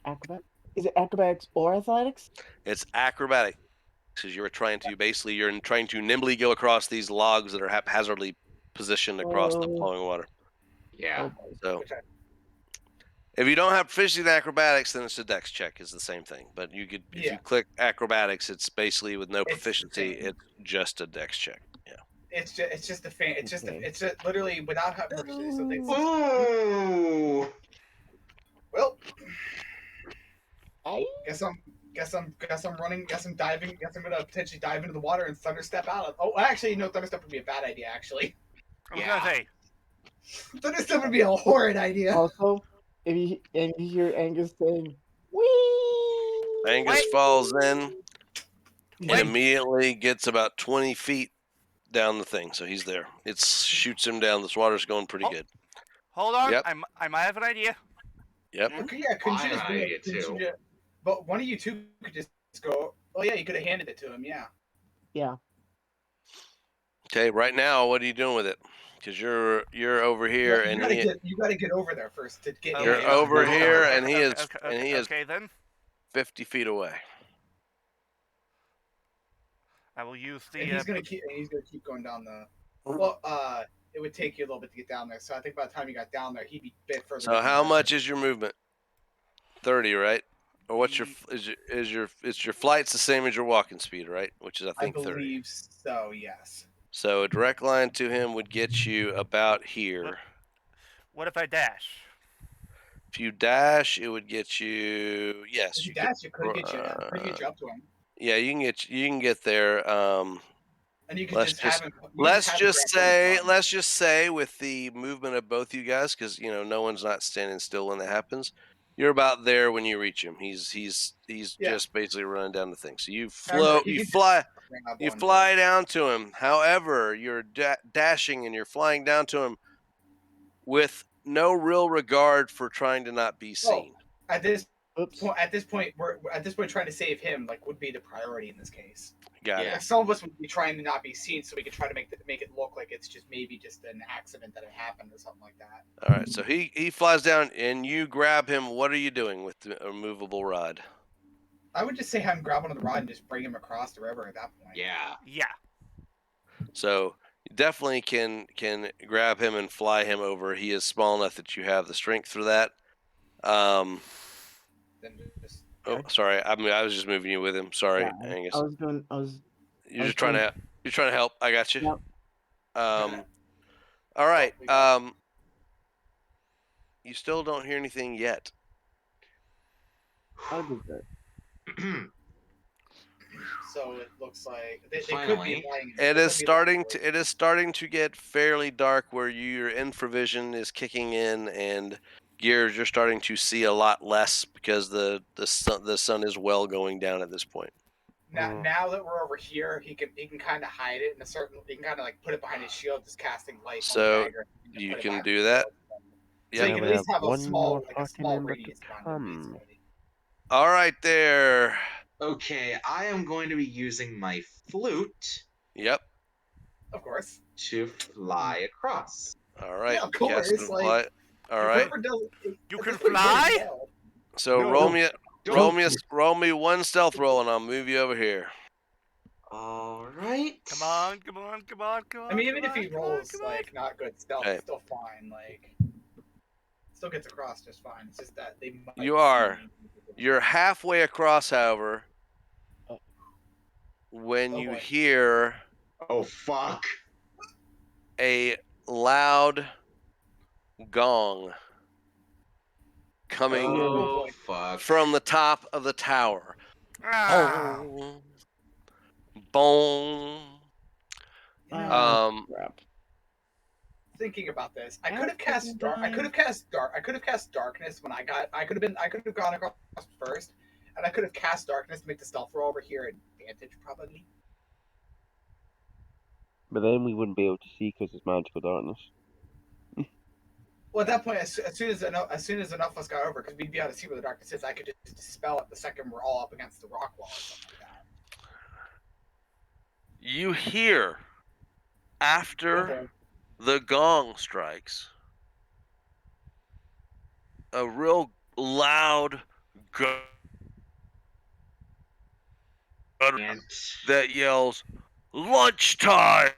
E: Acrobat? Is it acrobatics or athletics?
F: It's acrobatics because you're trying to nimbly go across these logs that are haphazardly positioned across the flowing water.
C: Yeah.
F: So if you don't have proficiency in acrobatics, then it's a dex check. It's the same thing. But if you click acrobatics, it's basically with no proficiency. It's just a dex check. Yeah.
A: It's just a fan. It's just
E: Okay.
A: it's just literally without having something.
C: Ooh.
A: Well,
E: I
A: guess I'm running. Guess I'm diving. Guess I'm gonna potentially dive into the water and thunderstep out. Oh, actually, no, thunderstep would be a bad idea. Actually,
B: I was gonna say,
A: thunderstep would be a horrid idea.
E: also, if you hear Angus saying, "Wee,"
F: Angus
B: Wait.
F: falls in and
B: Wait.
F: immediately gets about 20 feet down the thing, so he's there. It shoots him down. This water's going pretty
B: Oh.
F: good.
B: Hold on,
F: Yep.
B: I might have an idea.
F: Yep.
A: Okay, yeah, couldn't
C: I
A: you
C: have
A: just
C: an
A: bring
C: idea,
A: it? Couldn't
C: too.
A: you just, but one of you two could just go. Oh yeah, you could have handed it to him. Yeah.
E: yeah,
F: Okay, right now, what are you doing with it? Because you're over here,
A: You
F: and
A: you gotta get over there first to get.
F: you're
B: Okay,
F: over
B: okay,
F: here,
B: okay,
F: and he is
B: okay, then
F: 50 feet away.
B: I will use
A: And
B: the.
A: he's gonna keep going down the. Well, it would take you a little bit to get down there. So I think by the time you got down there, he'd be a bit further.
F: So
A: down
F: how
A: the
F: much is your movement? 30, right? Or what's your
B: Ye-
F: your flight's the same as your walking speed, right? Which is I
A: I
F: think 30.
A: believe so. Yes.
F: So a direct line to him would get you about here.
B: What if I dash?
F: If you dash, it would get you. Yes,
A: If you
F: you could.
A: dash, it could get you up to him,
F: Yeah, you can get there.
A: and you could
F: Let's
A: just have him.
F: let's just say with the movement of both you guys, because no one's not standing still when that happens. You're about there when you reach him. He's
A: Yeah.
F: just basically running down the thing. So you
A: Remember, he
F: you
A: can just
F: fly.
A: bring up
F: You
A: one,
F: fly down to him. However, you're dashing and you're flying down to him with no real regard for trying to not be seen.
A: At this
E: oops.
A: point, we're trying to save him. Like, would be the priority in this case.
F: Got
C: Yeah.
A: Like, some of us would be trying to not be seen, so we could try to make it look like it's just maybe just an accident that it happened or something like that.
F: it. All right. So he flies down and you grab him. What are you doing with the movable rod?
A: I would just say have him grab onto the rod and just bring him across the river at that point.
C: Yeah.
B: Yeah.
F: So you definitely can grab him and fly him over. He is small enough that you have the strength for that.
A: Then just,
F: Oh, sorry. I was just moving you with him. Sorry,
E: Yeah,
F: Angus. You're just trying to help. I got you.
E: Yep.
F: All right.
A: Well,
F: You still don't hear anything yet.
E: I'll do that.
A: so it looks like they could be
C: Finally.
A: lying.
F: It is starting to get fairly dark where your infravision is kicking in and gears you're starting to see a lot less because the sun is well going down at this point.
A: Now that we're over here, he can kind of hide it in a certain. He can kind of like put it behind his shield, just casting light.
F: So,
A: on the dagger, and
F: you
A: put it
F: can
A: behind
F: do
A: his
F: that?
A: shield. So
F: Yeah.
A: you can
D: we
A: at least
D: have
A: have a
D: one
A: small,
D: more
A: like a
D: fucking
A: small
D: member to
A: radius around him,
D: come.
A: basically.
F: All right there.
C: Okay, I am going to be using my flute
F: Yep.
A: Of course.
C: to fly across.
F: All right.
A: Yeah, of course,
F: Cast and
A: like,
F: fly. All right.
A: Whoever does it,
B: You
A: at
B: can
A: this point,
B: fly?
A: very well.
F: So
C: No,
F: roll me one stealth roll and I'll move you over here.
C: All right.
B: Come on, come on, come on, come on.
A: I mean, even
B: come
A: if he
B: on, come on,
A: rolls
B: come on.
A: like not good stealth,
F: Hey.
A: it's still fine. Like, still gets across just fine. It's just that they might.
F: You are.
A: see me.
F: You're halfway across, however, when
A: Oh,
F: you
A: boy.
F: hear
C: Oh fuck.
F: a loud gong coming
C: Oh fuck.
F: from the top of the tower.
B: Ah,
F: Boom. Boom.
A: You know,
E: Crap.
A: thinking about this, I
E: Yeah,
A: could have cast dark. I could have cast darkness when I could have gone across first, and I could have cast darkness to make the stealth roll over here advantage probably.
D: But then we wouldn't be able to see because it's magical darkness.
A: Well, at that point, as soon as enough of us got over, because we'd be able to see where the darkness is, I could just dispel it the second we're all up against the rock wall or something like that.
F: You hear after the gong strikes a real loud gun
C: And
F: that yells, "Lunchtime!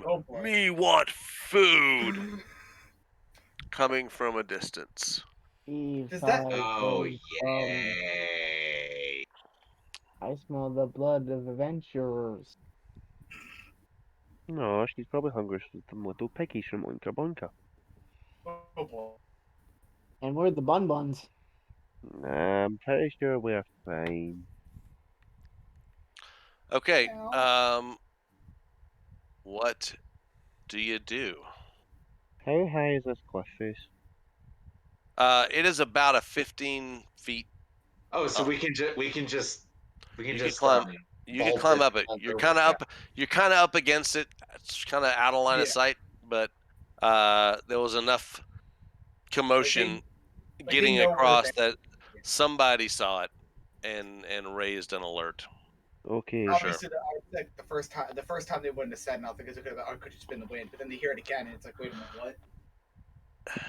A: Oh boy.
F: Me want food!" coming from a distance.
A: Does that-
C: oh yay.
E: I smell the blood of adventurers.
D: No, she's probably hungry for some little piggies from Oinker Boinker.
A: Oh boy.
E: And we're the bun buns.
D: Nah, I'm pretty sure we're fine.
F: Okay.
A: Well.
F: What do you do?
D: How high is this cliff face?
F: It is about a 15 feet.
C: Oh, so
F: Oh.
C: we can just
F: You could climb. You could climb up it. You're kind of up. You're kind of up against it. It's kind of out of line of
A: Yeah.
F: sight, but there was enough commotion
A: they
F: getting
A: know where
F: across
A: they-
F: that somebody saw it and raised an alert.
D: Okay.
A: Obviously, like the first time they wouldn't have said nothing because it could have just been the wind. But then they hear it again, and it's like, wait a minute, what?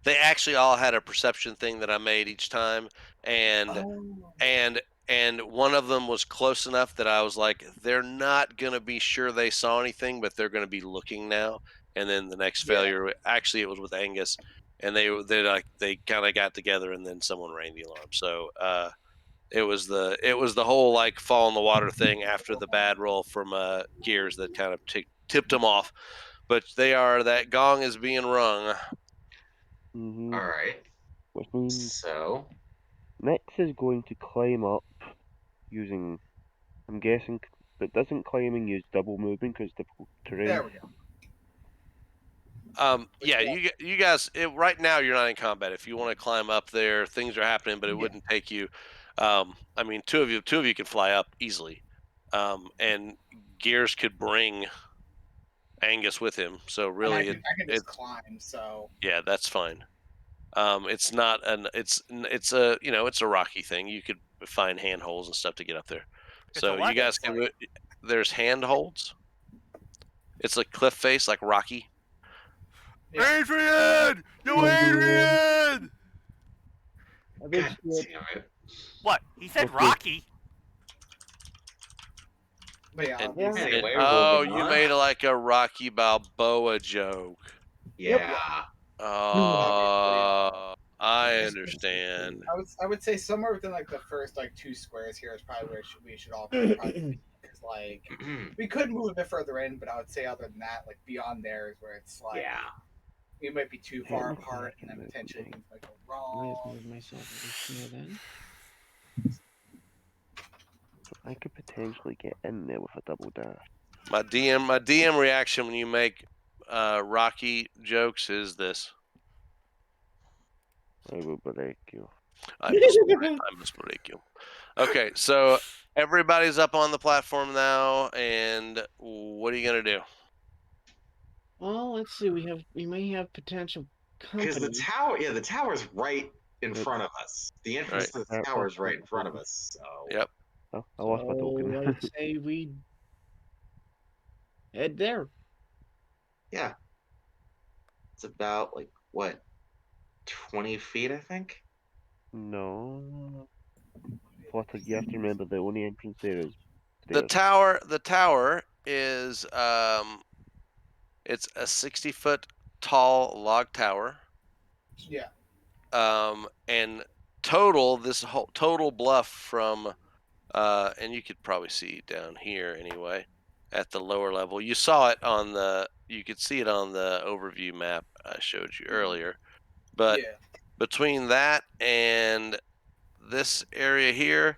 F: They actually all had a perception thing that I made each time, and
A: Oh.
F: and one of them was close enough that I was like, they're not gonna be sure they saw anything, but they're gonna be looking now. And then the next
A: Yeah.
F: failure, actually, it was with Angus, and they kind of got together, and then someone rang the alarm. So it was the whole like fall in the water thing after the bad roll from Gears that kind of tipped them off. But that gong is being rung.
D: Mm-hmm.
C: All right.
D: Which means
C: So
D: Nix is going to climb up using, I'm guessing, but doesn't climbing use double movement because difficult terrain?
A: There we go.
F: Yeah, you guys. Right now, you're not in combat. If you want to climb up there, things are happening, but it wouldn't take you. I mean, two of you can fly up easily, and Gears could bring Angus with him. So
A: And
F: really,
A: I can just climb. So
F: yeah, that's fine. It's not it's a it's a rocky thing. You could find handholds and stuff to get up there.
B: It's
F: So
B: a what?
F: you guys can. There's handholds. It's like cliff face, like rocky.
A: Yeah.
B: Adrian! Yo, Adrian!
E: A big
C: God
E: shit.
C: damn it.
B: What? He said
D: Okay.
B: Rocky.
A: But yeah,
E: Yeah.
C: Anyway,
F: Oh,
C: moving
F: you
C: on.
F: made like a Rocky Balboa joke.
C: Yeah.
F: I understand.
A: I would say somewhere within like the first like 2 squares here is probably where we should all be. Because like we could move a bit further in, but I would say other than that, like beyond there is where it's like
C: Yeah.
A: we might be too far
D: Technically,
A: apart,
D: I
A: and
D: can
A: then
D: move
A: potentially
D: mine.
A: things might go
E: I
A: wrong.
E: move myself over here then.
D: So I could potentially get in there with a double dash.
F: My DM reaction when you make Rocky jokes is this.
D: I will break you.
F: I must break you. Okay, so everybody's up on the platform now, and what are you gonna do?
E: Well, let's see. We may have potential
C: Because
E: company.
C: the tower's right in front of us. The entrance to the tower is right in front of us. So
F: Yep.
D: Oh, I lost my token.
E: I would say we head there.
C: yeah. It's about like what 20 feet, I think.
D: No. Flutter, you have to remember the only entrance there is
F: The
D: stairs.
F: tower is it's a 60-foot tall log tower.
A: Yeah.
F: And total total bluff from and you could probably see down here anyway at the lower level. You saw it you could see it on the overview map I showed you earlier. But
A: yeah.
F: between that and this area here,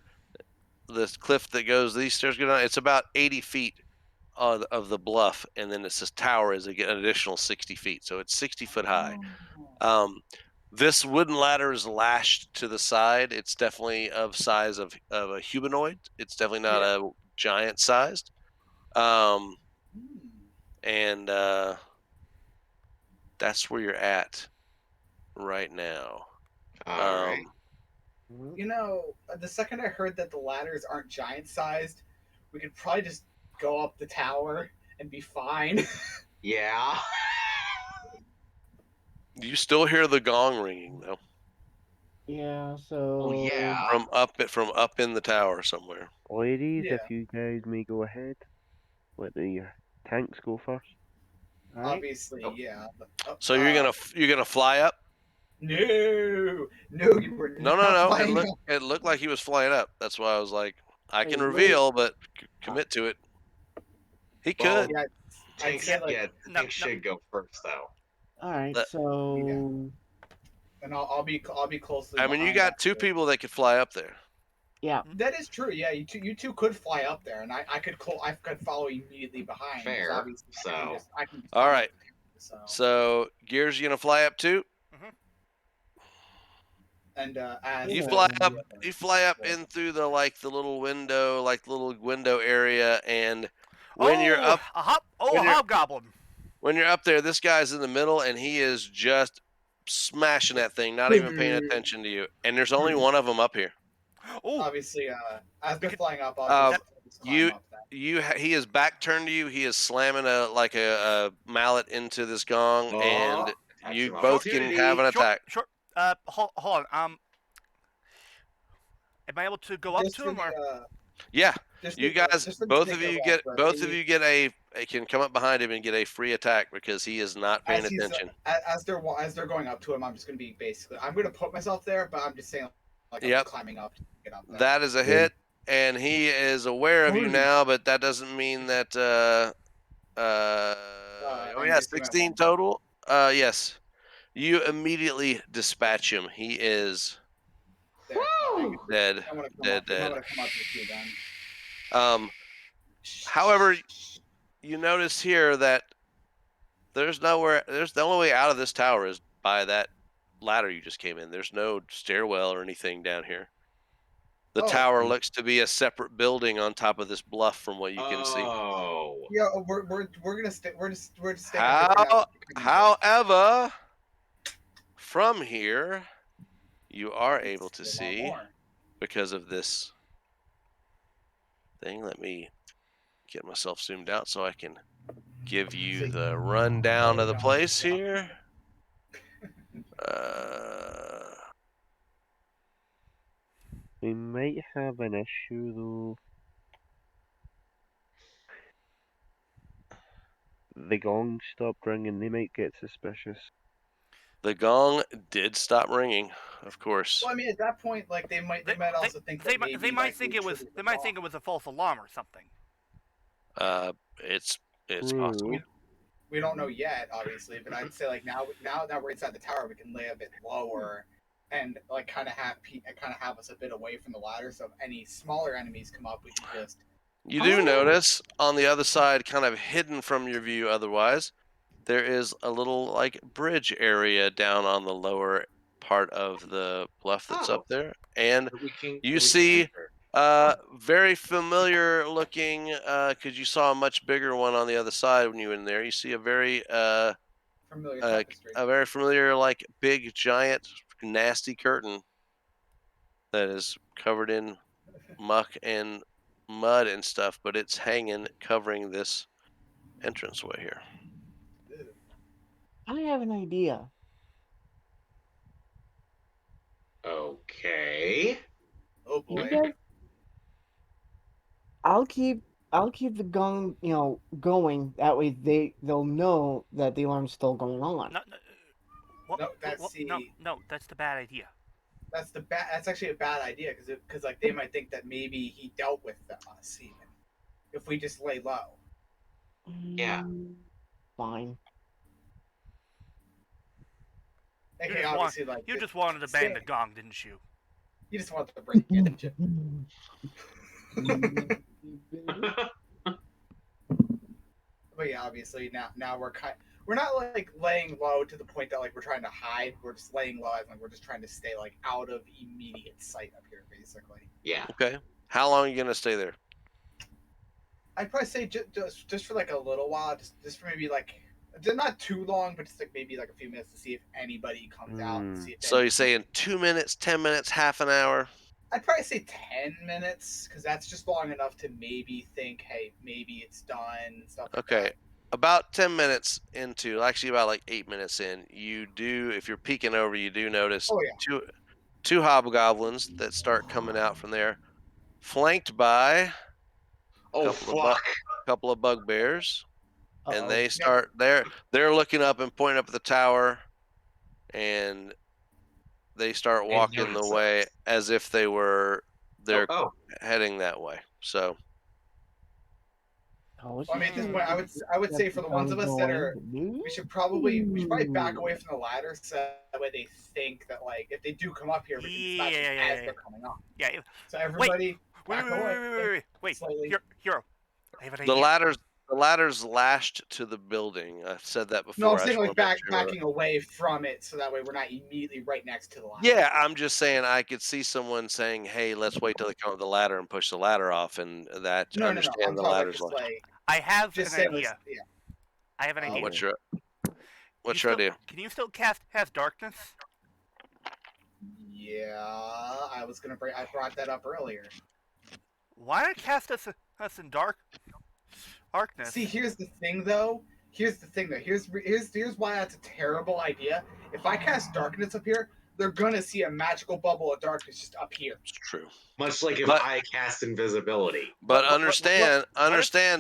F: this cliff that goes, these stairs go down, it's about 80 feet of the bluff, and then it says tower is an additional 60 feet, so it's 60 foot high. This wooden ladder is lashed to the side. It's definitely of size of a humanoid. It's definitely not a giant sized. And that's where you're at right now.
C: All right.
A: You know, the second I heard that the ladders aren't giant sized, we could probably just go up the tower and be fine.
C: Yeah.
F: You still hear the gong ringing though.
E: Yeah. So.
C: Oh yeah.
F: From up in the tower somewhere.
D: Ladies,
A: Yeah.
D: if you guys may go ahead, let the tanks go first.
E: All right.
A: Obviously, yeah. But,
F: So you're gonna fly up?
A: No, you were
F: No.
A: not flying up.
F: It looked like he was flying up. That's why I was like, I can
E: Hey,
F: reveal, but commit to it. He
C: Well,
F: could.
A: Yeah,
C: Tank,
A: say, like,
C: tank should go first though.
E: All right,
F: That-
E: so
A: and I'll be closely.
F: I mean, you
A: behind
F: got two
A: after.
F: people that could fly up there.
E: yeah,
A: That is true. Yeah, you two could fly up there, and I could follow immediately behind. 'cause
C: Fair,
A: obviously
C: so-
A: I can just
F: All
A: climb
F: right.
A: up the
F: So Gears, you gonna fly up too?
A: and as
F: You
E: Yeah.
F: fly up. You fly up in through the little window area, and when you're up,
B: a
F: when you're-
B: hobgoblin.
F: when you're up there, this guy's in the middle, and he is just smashing that thing, not even paying attention to you. And there's only one of them up here.
B: Oh,
A: obviously as they're
B: could-
A: flying up,
F: Uh,
A: I'll just climb
F: you-
A: up that.
F: He is back turned to you. He is slamming a mallet into this gong, and
C: Attack
F: you
C: of
F: both can
C: opportunity.
F: have an attack.
B: Sure. Hold on. Am I able to go up
A: Just
B: to
A: for
B: him, or
A: the,
F: Yeah,
A: just
F: you
A: for the-
F: guys,
A: just for the
F: both
A: sake
F: of you
A: us,
F: get
A: but
F: both
A: they-
F: of you get can come up behind him and get a free attack because he is not paying
A: as he's,
F: attention.
A: as they're going up to him, I'm just gonna be I'm gonna put myself there, but I'm just saying like I'm
F: Yep.
A: climbing up to get up there.
F: That is a hit, and he is aware of you now, but that doesn't mean that. Oh
A: and
F: yeah,
A: just give him
F: 16
A: one.
F: total. Yes, you immediately dispatch him. He is
A: There.
F: dead.
A: I'm gonna come
F: Dead,
A: up, I'm
F: dead.
A: gonna come up with you then.
F: However, you notice here that there's the only way out of this tower is by that ladder you just came in. There's no stairwell or anything down here. The
A: Oh.
F: tower looks to be a separate building on top of this bluff from what you can see.
C: Oh.
A: Yeah, we're gonna stay. We're just staying up here for now.
F: However, from here, you are able to
A: A lot
F: see,
A: more.
F: because of this thing. Let me get myself zoomed out so I can give you the rundown of the place here.
D: We might have an issue though. The gong stopped ringing. They might get suspicious.
F: The gong did stop ringing, of course.
A: Well, I mean, at that point, like they might also think that maybe,
B: they might
A: like,
B: think
A: we
B: it was
A: triggered
B: they
A: the
B: might
A: bomb.
B: think it was a false alarm or something.
F: It's
D: True.
F: possible.
A: We don't know yet, obviously, but I'd say like now that we're inside the tower, we can lay a bit lower and like kind of have us a bit away from the ladder. So if any smaller enemies come up, we can just.
F: You do notice on the other side, kind of hidden from your view otherwise, there is a little like bridge area down on the lower part of the bluff that's up there. And you see very familiar looking, because you saw a much bigger one on the other side when you were in there. You see a very
A: Familiar tapestry.
F: a very familiar, like, big, giant, nasty curtain that is covered in muck and mud and stuff, but it's hanging, covering this entranceway here.
E: I have an idea.
C: Okay.
A: Oh
E: You
A: boy.
E: guys, I'll keep the gun, going. That way they'll know that the alarm's still going on.
B: No,
A: No,
B: that's the bad idea.
A: That's actually a bad idea because like they might think that maybe he dealt with us even if we just lay low.
C: Yeah.
E: Fine.
A: Okay, obviously, like
B: You just wanted to bang the gong, didn't you?
A: You just wanted to break it, didn't you? But yeah, obviously now we're not like laying low to the point that like we're trying to hide. We're just laying low as like we're just trying to stay like out of immediate sight up here, basically.
C: Yeah.
F: Okay. How long are you gonna stay there?
A: I'd probably say just for like a little while, just for maybe like not too long, but just like maybe like a few minutes to see if anybody comes out. And see if
F: So you're saying 2 minutes, 10 minutes, half an hour?
A: I'd probably say 10 minutes because that's just long enough to maybe think, hey, maybe it's done and stuff.
F: Okay.
A: Like
F: About 10 minutes into, actually about like 8 minutes in, you do, if you're peeking over, you do notice
A: Oh, yeah.
F: two hobgoblins that start coming out from there, flanked by
C: Oh fuck.
F: couple of bugbears. And
E: Uh-oh.
F: they start they're looking up and pointing up at the tower, and they start walking the way as if they're
C: Oh.
F: heading that way. So
E: Oh,
A: Well, I mean, at this point, I would say for the ones of us that are, we should probably back away from the ladder so that way they think that like if they do come up here, we can smash them as they're coming up.
B: Yeah.
A: So everybody, back away.
B: Wait.
A: Slightly.
B: Hero. I have an
F: The
B: idea.
F: ladder's lashed to the building. I've said that before.
A: No, I'm
F: I
A: saying
F: just
A: like
F: wanna make sure.
A: backing away from it so that way we're not immediately right next to the ladder.
F: Yeah, I'm just saying I could see someone saying, "Hey, let's wait till they come up the ladder and push the ladder off," and that
A: No.
F: understand
A: I'm
F: the
A: talking
F: ladder's
A: just
F: lashed.
A: like
B: I have
A: just
B: an
A: saying.
B: idea.
A: Yeah.
B: I have an idea.
F: What's your
B: Can you
F: idea?
B: Can you still cast darkness?
A: Yeah, I was gonna bring. I brought that up earlier.
B: Why not cast us in darkness?
A: See, here's the thing, though. Here's why that's a terrible idea. If I cast darkness up here, they're gonna see a magical bubble of darkness just up here.
F: It's true.
C: Much like if
F: But-
C: I cast invisibility.
F: But
B: What-
F: understand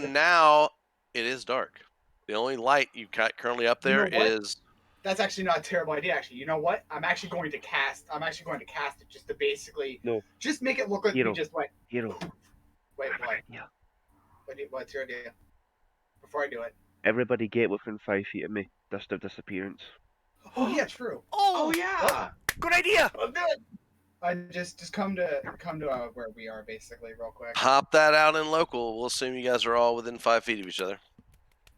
B: if-
F: now it is dark. The only light you've got currently up
A: You know
F: there
A: what?
F: is
A: That's actually not a terrible idea. Actually, you know what? I'm actually going to cast it just to basically just make it look like
D: Hiiro.
A: we just went.
D: Hiiro,
A: Wait, what?
D: yeah.
A: What's your idea? Before I do it.
D: Everybody get within 5 feet of me. Dust of disappearance.
A: Oh yeah, true.
C: Oh yeah.
B: Good idea.
A: I'll do it. I just come to where we are basically real quick.
F: hop that out in local. We'll assume you guys are all within 5 feet of each other.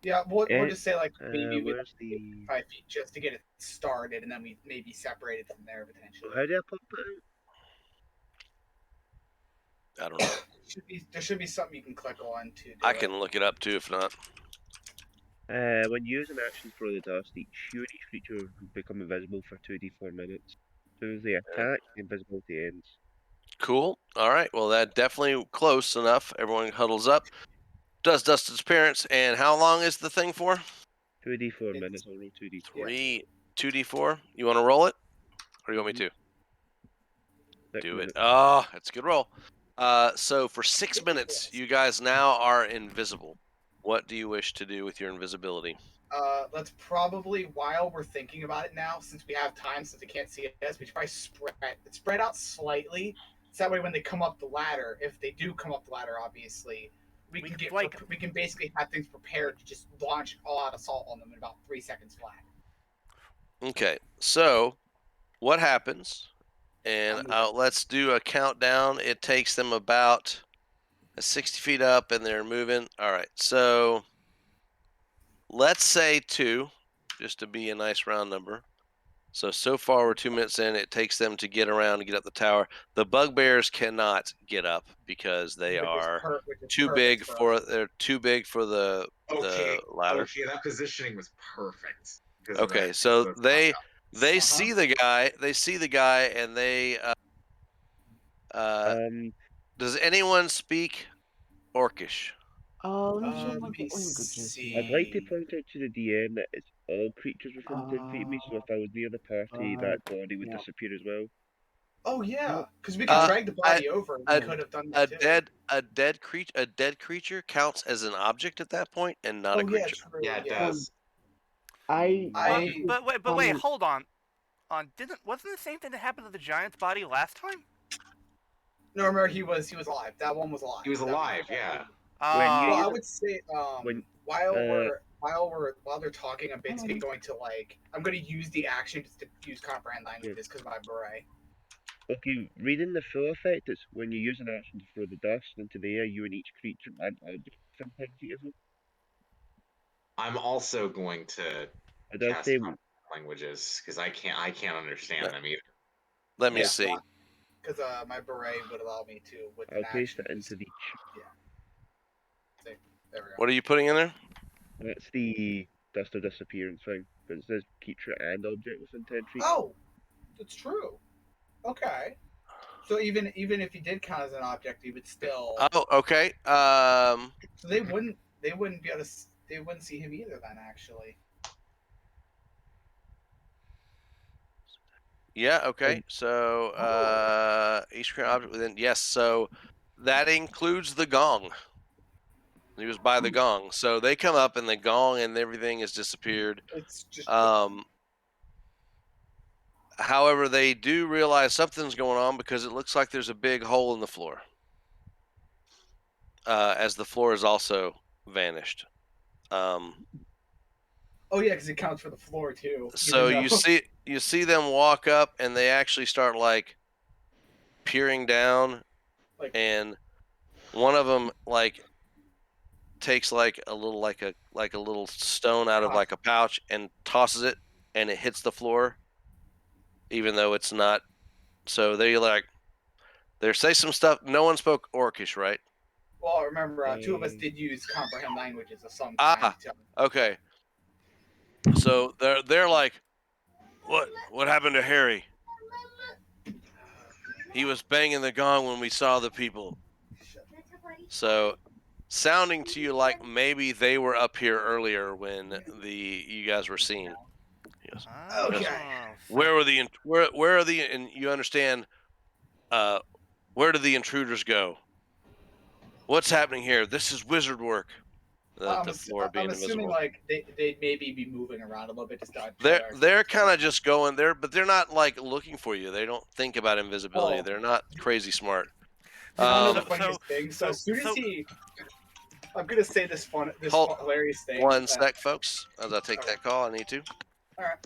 A: Yeah, we'll just say like maybe
D: Where's the...
A: 5 feet just to get it started, and then we may be separated from there potentially.
D: How do I pop it
F: I don't know.
A: There should be something you can click on to. Do
F: I
A: it.
F: can look it up too if not.
D: out? When you use an action throw the dust, each creature will become invisible for 2d4 minutes. As soon as they attack, the invisibility ends.
F: Cool. All right. Well, that definitely close enough. Everyone huddles up. Does dust disappearance, and how long is the thing for?
D: 2d4 minutes, I'll roll 2d4.
F: 2d4. You want to roll it, or you want me to?
D: 6
F: Do it.
D: minutes.
F: Oh, that's a good roll. So for 6 minutes, you guys now are invisible. What do you wish to do with your invisibility?
A: Let's probably, while we're thinking about it now, since we have time, since they can't see us, we should probably spread out slightly. So that way, when they come up the ladder, if they do come up the ladder, obviously, we can basically have things prepared to just launch all-out assault on them in about 3 seconds flat.
F: Okay. So what happens? And let's do a countdown. It takes them about 60 feet up, and they're moving. All right. So let's say 2, just to be a nice round number. So far we're 2 minutes in. It takes them to get around and get up the tower. The bugbears cannot get up because they are too big for they're too big for the ladder.
C: Okay, that positioning was perfect.
F: Okay, so they see the guy. They see the guy, and they. Does anyone speak Orcish?
E: Let me see.
D: I'd like to point out to the DM that it's all creatures within 10 feet of me, so if I was near the party, that body would disappear as well.
A: Oh yeah, because we can drag the body over. And we could have done that too.
F: A dead creature counts as an object at that point, and not a creature.
A: True,
C: Yeah, it does.
B: But wait, hold on. Wasn't the same thing that happened to the giant's body last time?
A: No, remember he was alive. That one was alive.
C: He was alive, yeah.
A: Well, I would say while they're talking, I'm basically going to use the action just to use comprehend languages because of my beret.
D: Okay, reading the full effect, it's when you use an action to throw the dust into the air, you and each creature and object within 10 feet of it.
C: I'm also going to cast languages because I can't understand them either.
F: Let me see.
A: Because my beret would allow me to.
D: I'll paste it into the.
A: Yeah. See, there we go.
F: What are you putting in there?
D: That's the dust of disappearance thing. But it says creature and object within 10 feet.
A: Oh, that's true. Okay. So even if he did count as an object, he would still.
F: Oh, okay.
A: So they wouldn't be able to. They wouldn't see him either then, actually.
F: Yeah. Okay. So each creature object within. Yes. So that includes the gong. He was by the gong. So they come up and the gong and everything has disappeared.
A: It's just.
F: However, they do realize something's going on because it looks like there's a big hole in the floor. As the floor is also vanished.
A: Oh yeah, because it counts for the floor too.
F: So you see them walk up, and they actually start like peering down, and one of them like takes like a little stone out of like a pouch and tosses it, and it hits the floor, even though it's not. So they say some stuff. No one spoke Orcish, right?
A: Well, remember, 2 of us did use comprehend languages of some kind.
F: Okay. So they're like, what happened to Harry? He was banging the gong when we saw the people. So, sounding to you like maybe they were up here earlier when you guys were seen. Yes.
A: Okay.
F: Where are the and you understand? Where did the intruders go? What's happening here? This is wizard work. The floor being
A: assuming
F: invisible.
A: like they'd maybe be moving around a little bit to start.
F: They're kind of just going there, but they're not like looking for you. They don't think about invisibility.
A: Oh.
F: They're not crazy smart.
A: The funniest thing. So as soon as I'm gonna say this hilarious thing.
F: One sec, folks. As I take that call, I need to.
A: All right.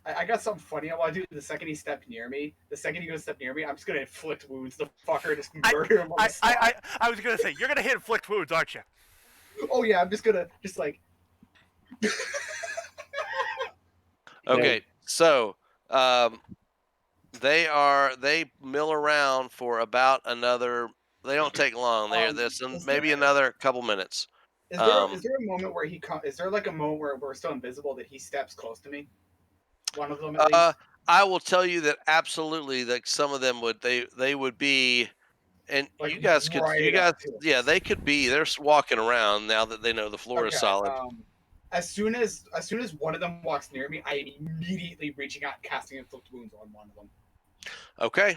A: I got something funny I want to do. The second he stepped near me, I'm just gonna inflict wounds. The fucker just murder him on the spot.
B: I was gonna say, you're gonna hit inflict wounds, aren't you?
A: Oh yeah, I'm just gonna like.
F: Okay, so they mill around for about another. They don't take long. Maybe another couple minutes.
A: Is there a moment where is there like a moment where we're still invisible that he steps close to me? One of them at least.
F: I will tell you that absolutely, like some of them they would be, and like they could be. They're walking around now that they know the floor is solid.
A: As soon as one of them walks near me, I am immediately reaching out and casting inflict wounds on one of them.
F: Okay,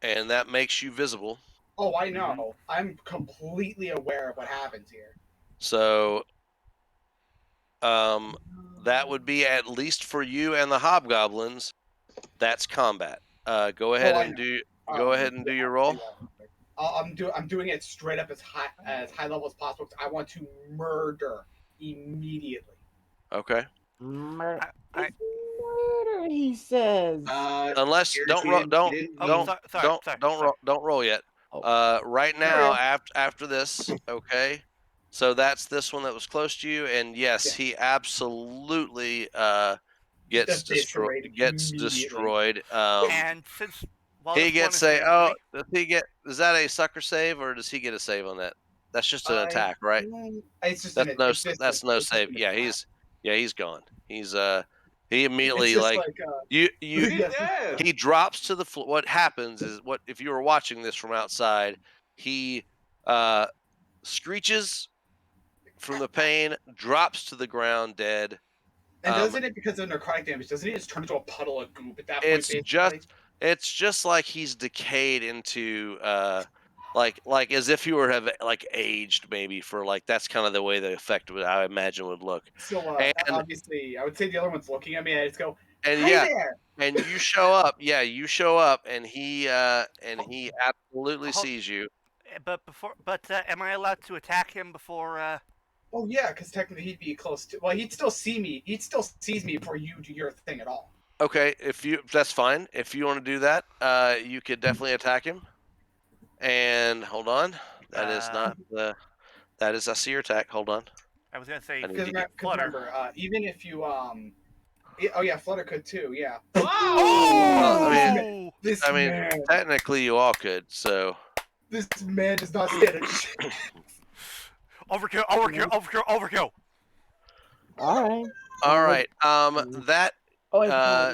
F: and that makes you visible.
A: Oh, I know. I'm completely aware of what happens here.
F: So, that would be at least for you and the hobgoblins. That's combat. Go ahead and do your roll.
A: I'm doing it straight up as high level as possible because I want to murder immediately.
F: Okay.
E: Murder, he says.
F: Unless don't roll yet. Right now, after this, okay. So that's this one that was close to you, and yes, he absolutely gets destroyed.
B: And since
F: he gets is that a sucker save or does he get a save on that? That's just an attack, right?
A: It's just
F: that's no save. Yeah, he's gone. He's he immediately he drops to the floor. What happens is if you were watching this from outside, he screeches from the pain, drops to the ground dead.
A: And doesn't it, because of necrotic damage, doesn't it just turn into a puddle of goop at that point?
F: It's just like he's decayed into like as if he were have like aged maybe for like that's kind of the way the effect I imagine would look.
A: So obviously I would say the other one's looking at me and I just go,
F: and
A: there!
F: And you show up, and he absolutely sees you.
B: But am I allowed to attack him before?
A: Oh yeah, because technically he'd be close to. Well, he'd still see me. He still sees me before you do your thing at all.
F: Okay, that's fine. If you want to do that, you could definitely attack him. And hold on, that is not the. That is a seer attack. Hold on.
B: I was gonna say
A: because remember, even if you oh yeah, Flutter could too. Yeah.
B: Oh!
F: I mean, technically you all could. So.
A: This man does not stand a chance.
B: Overkill.
E: All right.
F: That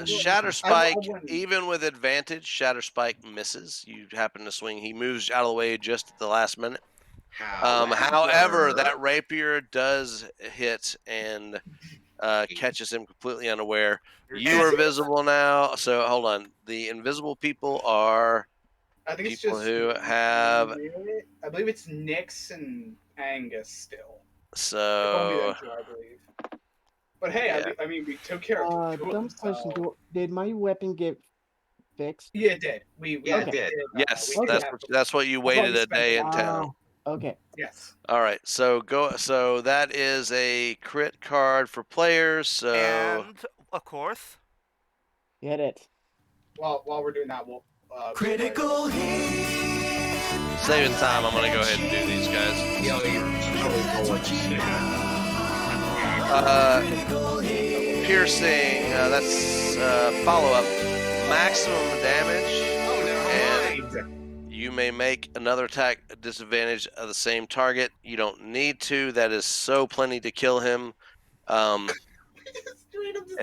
F: Shatter Spike, even with advantage, Shatter Spike misses. You happen to swing. He moves out of the way just at the last minute. However, that rapier does hit and catches him completely unaware. You are visible now. So hold on. The invisible people are.
A: I think
F: people
A: it's just
F: who have.
A: I believe it's Nyx and Angus still.
F: So.
A: I believe. But hey, yeah. I mean, we took care of two
E: dumb question. Did my weapon get fixed?
A: Yeah, it did. We
C: did.
F: Yes, that's what you waited a day in town.
E: Okay.
A: Yes.
F: All right, so go. So that is a crit card for players. So
B: And of course,
E: Get it.
A: Well, while we're doing that, we'll
G: Critical hit.
F: saving time. I'm gonna go ahead and do these guys.
C: Yo, you're totally rolling shit.
G: Critical hit.
F: Piercing. That's follow up. Maximum damage.
C: Oh, never mind.
F: You may make another attack at disadvantage of the same target. You don't need to. That is so plenty to kill him. And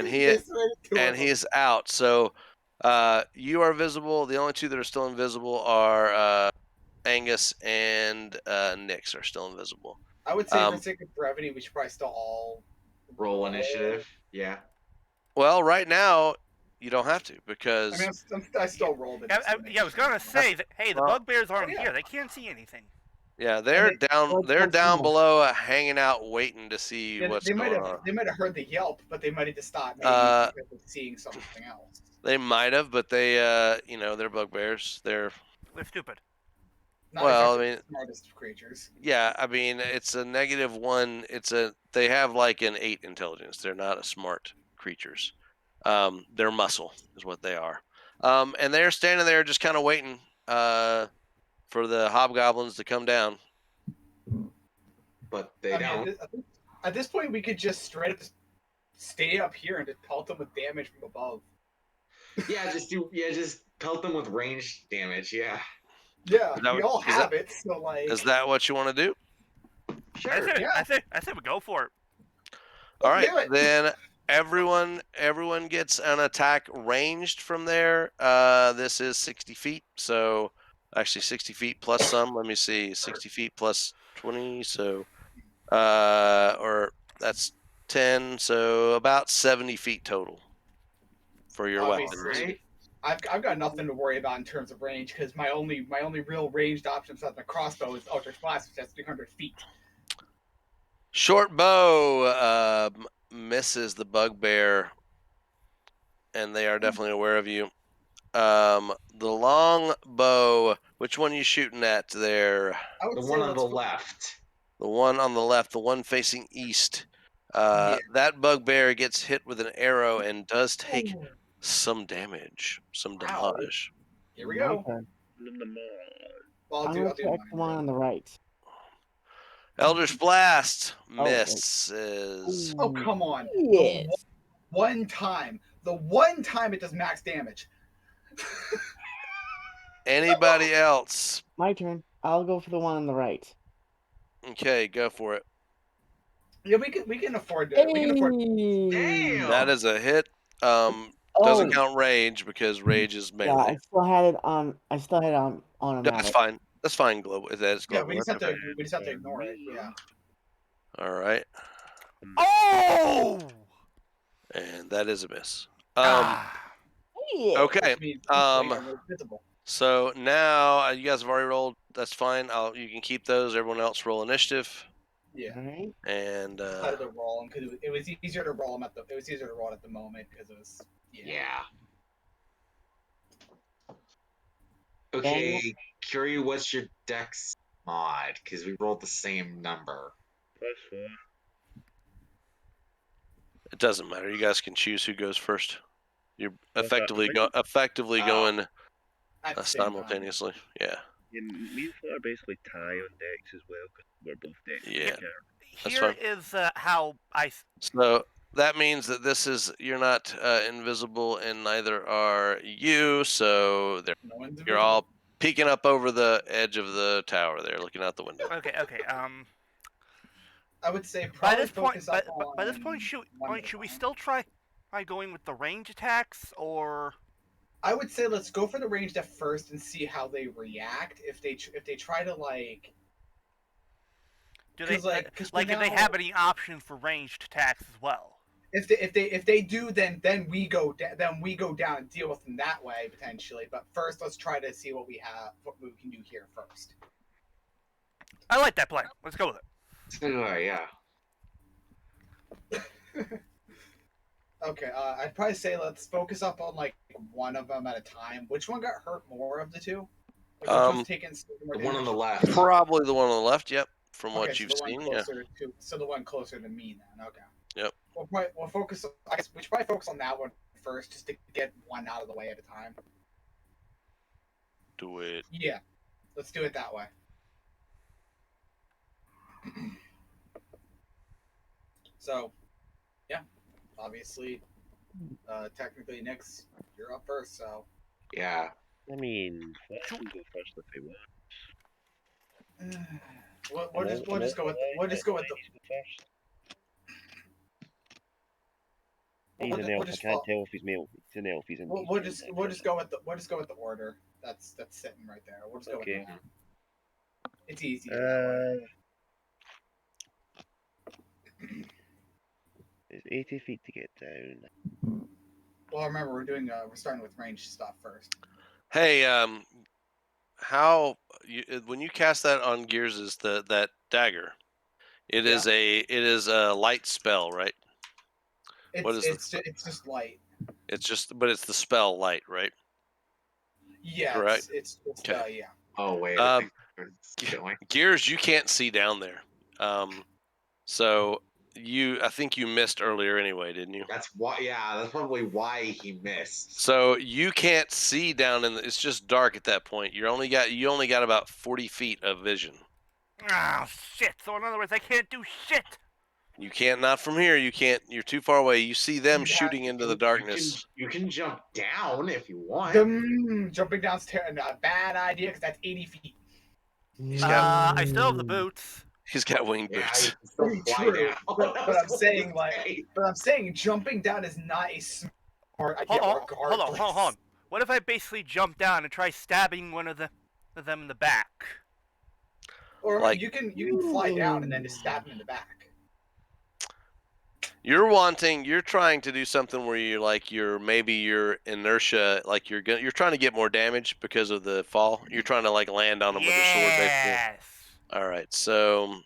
F: he is out. So you are visible. The only two that are still invisible are Angus and Nyx are still invisible.
A: I would say for sake of brevity, we should probably still all
C: Roll initiative. Yeah.
F: Well, right now you don't have to because
A: I mean, I still rolled it.
B: I was gonna say that. Hey, the bugbears aren't here. They can't see anything.
F: yeah, they're down. They're down below, hanging out, waiting to see what's going on.
A: They might have heard the yelp, but they might have just stopped maybe because of seeing something else.
F: They might have, but they, they're bugbears. They're
B: stupid.
A: Not
F: well,
A: exactly
F: I mean,
A: the smartest creatures.
F: Yeah, I mean, it's a -1. They have like an 8 intelligence. They're not a smart creatures. They're muscle is what they are. And they're standing there just kind of waiting for the hobgoblins to come down.
C: But they don't.
A: At this point, we could just straight up stay up here and just pelt them with damage from above.
C: Just pelt them with ranged damage. Yeah.
A: Yeah, we all have it. So like,
F: is that what you want to do?
B: Sure. I say we go for it.
F: All right, then everyone gets an attack ranged from there. This is 60 feet, so actually 60 feet plus some. Let me see, 60 feet plus 20, so or that's 10, so about 70 feet total for your weapons.
C: Right?
A: I've got nothing to worry about in terms of range because my only real ranged option besides my crossbow is Eldritch Blast, which has 300 feet.
F: Short bow misses the bugbear, and they are definitely aware of you. The long bow, which one are you shooting at there?
C: The one on the left.
F: The one on the left, the one facing east. That bugbear gets hit with an arrow and does take some damage, some damage.
A: Here we go. Well,
E: I'm going to check the one on the right.
F: Eldritch Blast misses.
A: Oh, come on.
E: Yes.
A: The one time it does max damage.
F: Anybody else?
E: My turn. I'll go for the one on the right.
F: Okay, go for it.
A: Yeah, we can afford to.
E: Hey!
A: We can afford.
C: Damn.
F: That is a hit. Doesn't count rage because rage is melee.
E: Yeah, I still had it on. Automatic.
F: That's fine. That's fine. Global. That's
A: Yeah,
F: global.
A: we just have to ignore it. Yeah.
F: All right.
B: Oh!
F: And that is a miss.
E: Yeah.
F: Okay.
A: Visible.
F: So now you guys have already rolled. That's fine. You can keep those. Everyone else roll initiative.
A: Yeah.
E: All right.
F: And
A: Decided to roll them because it was easier to roll them at the. It was easier to roll it at the moment because it was.
C: Yeah. Okay, Curie, what's your dex mod? Because we rolled the same number.
F: it doesn't matter. You guys can choose who goes first. You're effectively going simultaneously. Yeah.
D: Yeah, me and Flutter basically tie on decks as well because we're both decks.
F: Yeah. That's
B: Here
F: fine.
B: is how I.
F: So that means that you're not invisible, and neither are you. So you're all peeking up over the edge of the tower there, looking out the window.
B: Okay.
A: I would say
B: By
A: probably
B: this point,
A: focus up on
B: by this point, should we still try going with the range attacks, or?
A: I would say let's go for the ranged at first and see how they react. If they try to
B: do they if they have any option for ranged attacks as well?
A: If they do, then we go down and deal with them that way potentially. But first, let's try to see what we can do here first.
B: I like that plan. Let's go with it.
C: Yeah.
A: Okay, I'd probably say let's focus up on like one of them at a time. Which one got hurt more of the two? Which one's taking more
C: The one on
A: damage?
C: the left.
F: Probably the one on the left. Yep, from
A: Okay,
F: what
A: so
F: you've
A: the one
F: seen. Yeah.
A: closer to, so the one closer to me then. Okay.
F: Yep.
A: We'll focus. I guess we should probably focus on that one first, just to get one out of the way at a time.
F: Do it.
A: Yeah, let's do it that way. So, yeah, obviously, technically, Nick's, you're up first. So.
C: Yeah.
D: I mean, Flash can go first if he wants.
A: We'll just go with the.
D: He's an elf. I can't tell if he's male. He's an elf. He's an.
A: We'll just go with the order. That's sitting right there. We'll just go with that. It's easy.
D: It's 80 feet to get down.
A: Well, remember we're starting with range stuff first.
F: Hey, how when you cast that on Gears that dagger, it is a light spell, right?
A: It's just light.
F: It's just, but it's the spell light, right?
A: Yeah,
F: correct.
A: It's
F: Okay.
A: yeah.
C: Oh wait.
F: Gears, you can't see down there. So I think you missed earlier anyway, didn't you?
C: That's why. Yeah, that's probably why he missed.
F: So you can't see down it's just dark at that point. You only got about 40 feet of vision.
B: Oh shit! So in other words, I can't do shit.
F: You can't, not from here. You can't. You're too far away. You see them shooting into the darkness.
C: You can jump down if you want.
A: Jumping down's a bad idea because that's 80 feet.
B: I still have the boots.
F: He's got winged boots.
A: True, but I'm saying jumping down is not a smart idea.
B: Hold on. What if I basically jump down and try stabbing one of them in the back?
A: Or you can fly down and then just stab him in the back.
F: You're trying to do something where maybe your inertia, like you're trying to get more damage because of the fall. You're trying to land on them with a sword, basically. All right. So,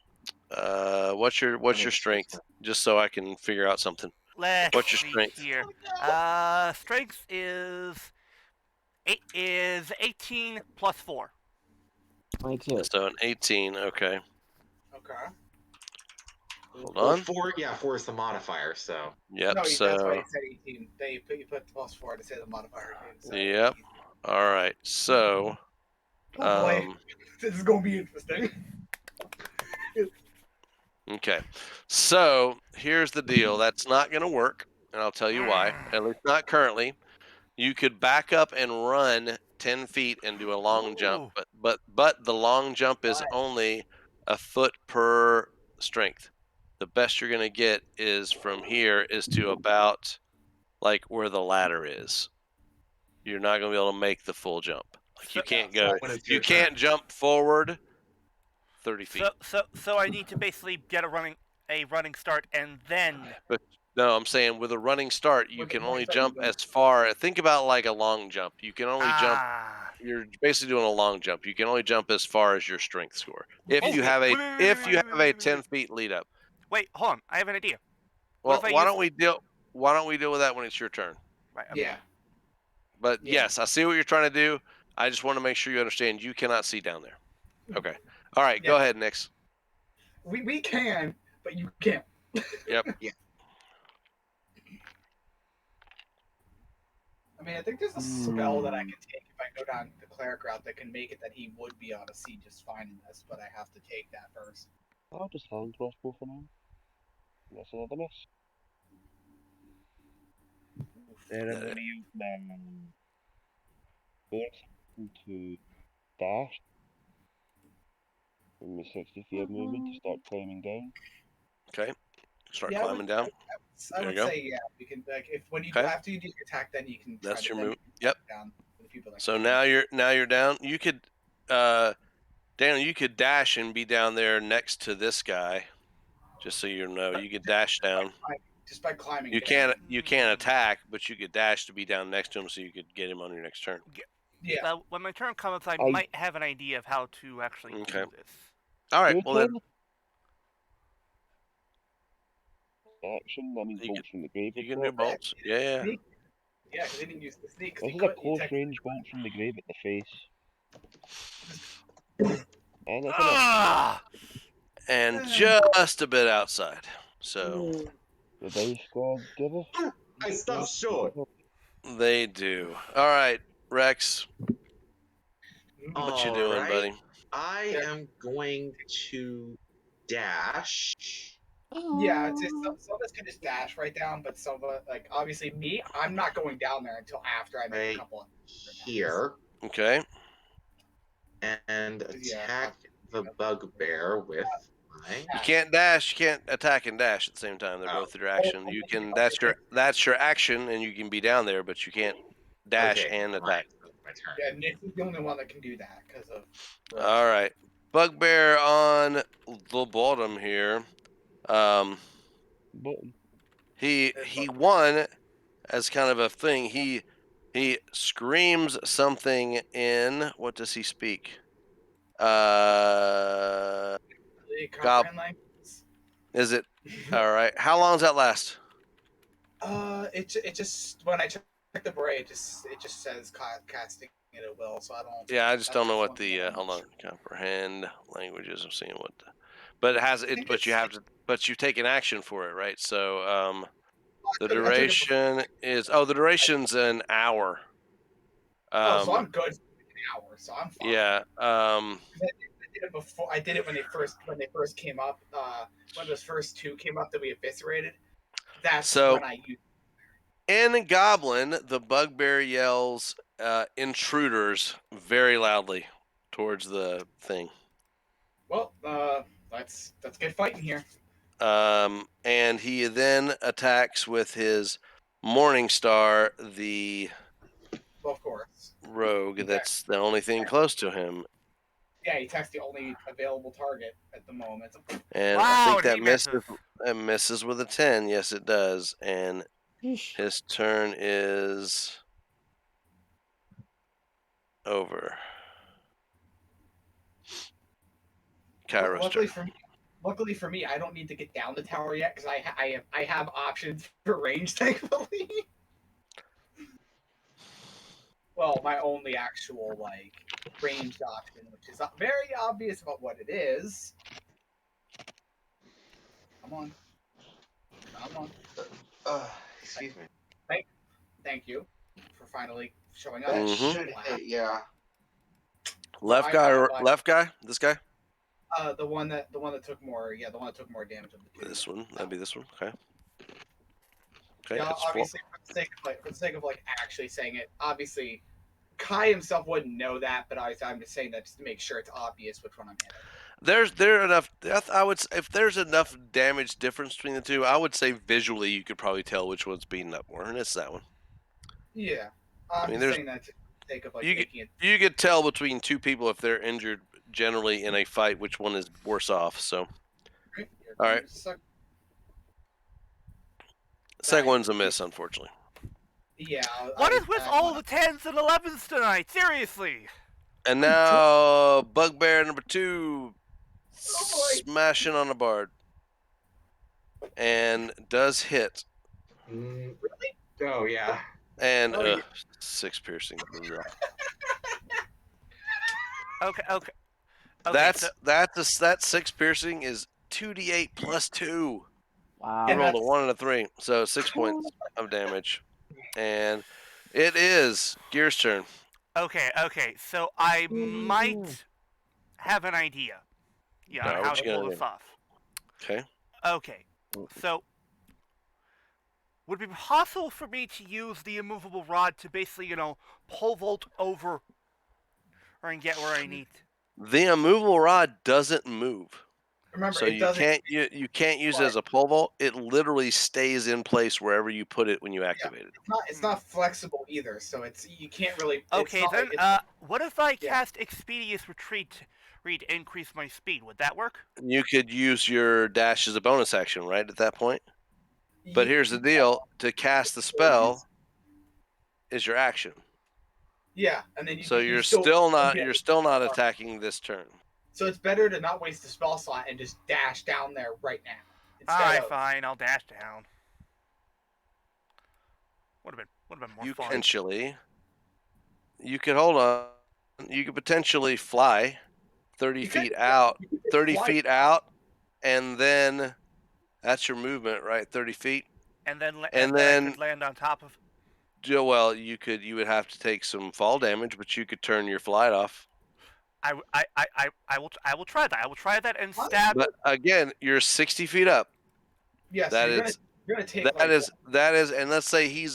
F: what's your strength? Just so I can figure out something. What's your strength?
B: Here. Strength is 18 plus 4.
E: 22.
F: So an 18. Okay.
A: Okay.
F: Hold on.
C: 4 is the modifier, so.
F: Yep.
A: No,
F: so
A: that's why you said 18. You put plus 4 to say the modifier. So
F: yep. All right. So.
A: Oh boy, this is gonna be interesting.
F: Okay. So here's the deal. That's not going to work, and I'll tell you why. At least not currently. You could back up and run 10 feet and do a long jump, but the long jump is only a foot per strength. The best you're going to get is from here is to about where the ladder is. You're not going to be able to make the full jump. You can't you can't jump forward 30 feet.
B: So I need to basically get a running start and then.
F: But no, I'm saying with a running start, you can only jump as far. Think about like a long jump. You can only jump. You're basically doing a long jump. You can only jump as far as your strength score. If you have a 10 feet lead up.
B: Wait, hold on. I have an idea.
F: Well, why don't we deal with that when it's your turn?
B: Right. Okay.
A: Yeah.
F: But yes, I see what you're trying to do. I just want to make sure you understand you cannot see down there. Okay. All right. Go ahead, Nix.
A: We can, but you can't.
F: Yep.
C: Yeah.
A: I mean, I think there's a spell that I can take if I go down the cleric route that can make it that he would be able to see just fine in this, but I have to take that first.
D: I'll just hand crossbow for now. That's another miss. Then I'm going to use my force to dash. Give me 60 feet of movement to start climbing down.
F: Okay. Start climbing down.
A: I would say we can after you do your attack, then you can.
F: That's your move. Yep.
A: Down
F: so now you're down. You could, Daniel, you could dash and be down there next to this guy. Just so you know, you could dash down.
A: Just by climbing.
F: You can't attack, but you could dash to be down next to him, so you could get him on your next turn.
B: Yeah. When my turn comes, I might have an idea of how to actually do this.
F: All right. Well then.
D: Action. That means bolts from the grave.
F: You can do bolts. Yeah.
A: Yeah, because they didn't use the sneak.
D: This is a close range bolt from the grave at the face.
F: And just a bit outside. So
D: the dice squad give us.
C: I stopped short.
F: they do. All right, Rex. What you doing,
C: Alright.
F: buddy?
C: I am going to dash.
A: Yeah, it's just, some of us can just dash right down, but some of us, like obviously me, I'm not going down there until after I make a
C: Right
A: couple of
C: here.
F: Okay.
C: And
A: Yeah.
C: attack the bugbear with my.
F: You can't dash. You can't attack and dash at the same time. They're both your action. You can. That's your action, and you can be down there, but you can't dash
C: Okay,
F: and
C: fine.
F: attack.
C: My turn.
A: Yeah, Nick is the only one that can do that because of.
F: All right, bugbear on the bottom here. He won as kind of a thing. He screams something in. What does he speak?
A: The comprehend language.
F: Is it all right? How long does that last?
A: It just when I check the bray, it just says casting it at will, so I don't.
F: Yeah, I just don't know what the hold on. Comprehend languages. I'm seeing what, but it has it. But you have to. But you take an action for it, right? So the duration is the duration's an hour.
A: So I'm good for an hour, so I'm fine.
F: Yeah.
A: I did it before. I did it when they first came up. When those first two came up that we eviscerated. That's when I used.
F: In Goblin, the bugbear yells intruders very loudly towards the thing.
A: Well, let's get fighting here.
F: And he then attacks with his Morning Star, the
A: of course
F: rogue. That's the only thing close to him.
A: Yeah, he attacks the only available target at the moment.
F: And I think that misses with a 10. Yes, it does. And his turn is over. Cairo's
A: luckily
F: turn.
A: Luckily for me, I don't need to get down the tower yet because I have options for range, thankfully. Well, my only actual ranged option, which is very obvious about what it is. Come on.
C: Excuse me.
A: Thank you for finally showing up.
C: That should hit, yeah.
F: Left guy, this guy.
A: The one that took more, the one that took more damage of the two.
F: This one, that'd be this one. Okay.
A: Okay. Yeah, obviously, for the sake of actually saying it, obviously, Kai himself wouldn't know that, but I'm just saying that just to make sure it's obvious which one I'm hitting.
F: There enough. I would if there's enough damage difference between the two, I would say visually you could probably tell which one's beaten up more, and it's that one.
A: Yeah, I'm just saying that to the sake of making it.
F: You could tell between two people if they're injured generally in a fight which one is worse off. So, all right. Second one's a miss, unfortunately.
A: Yeah.
B: What is with all the 10s and 11s tonight? Seriously.
F: And now, bugbear number 2, smashing on a bard, and does hit.
C: Really? Oh yeah.
F: And 6 piercing.
B: Okay.
F: That 6 piercing is 2d8 plus 2.
E: Wow.
F: I rolled a 1 and a 3, so 6 points of damage. And it is Gear's turn.
B: Okay. So I might have an idea. Yeah, on how to pull this off. Okay. So would it be possible for me to use the immovable rod to basically, pole vault over and get where I need?
F: The immovable rod doesn't move.
A: Remember,
F: so you can't use it as a pole vault. It literally stays in place wherever you put it when you activate it.
A: It's not flexible either, so you can't really.
B: Okay, then what if I cast Expeditious Retreat to increase my speed? Would that work?
F: You could use your dash as a bonus action, right, at that point? But here's the deal: to cast the spell is your action.
A: Yeah, and then
F: you're still not attacking this turn.
A: So it's better to not waste the spell slot and just dash down there right now.
B: Alright, fine. I'll dash down. Would have been more fun.
F: Potentially, you could hold on. you could potentially fly 30
A: You
F: feet
A: could-
F: out,
A: you could
F: 30
A: fly-
F: feet out, and then that's your movement, right? 30 feet.
B: And then
F: And
B: I
F: then
B: could land on top of.
F: well, you would have to take some fall damage, but you could turn your flight off.
B: I will try that. I will try that and stab.
F: But again, you're 60 feet up.
A: Yeah, so
F: That
A: you're
F: is
A: gonna take
F: that is, and let's say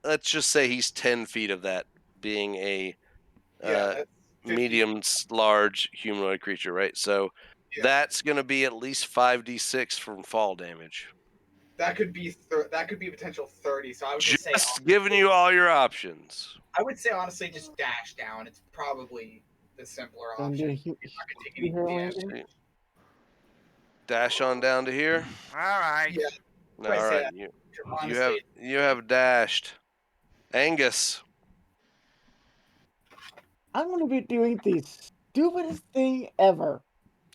F: let's just say he's 10 feet of that, being a
A: that's 50.
F: medium large humanoid creature, right? So that's going to be at least 5d6 from fall damage.
A: That could be potential 30. So I would just say
F: giving you all your options.
A: I would say honestly, just dash down. It's probably the simpler option. You're not gonna take any damage.
F: Dash on down to here.
B: All right.
A: Yeah.
F: All right. You have dashed. Angus.
E: I'm going to be doing the stupidest thing ever.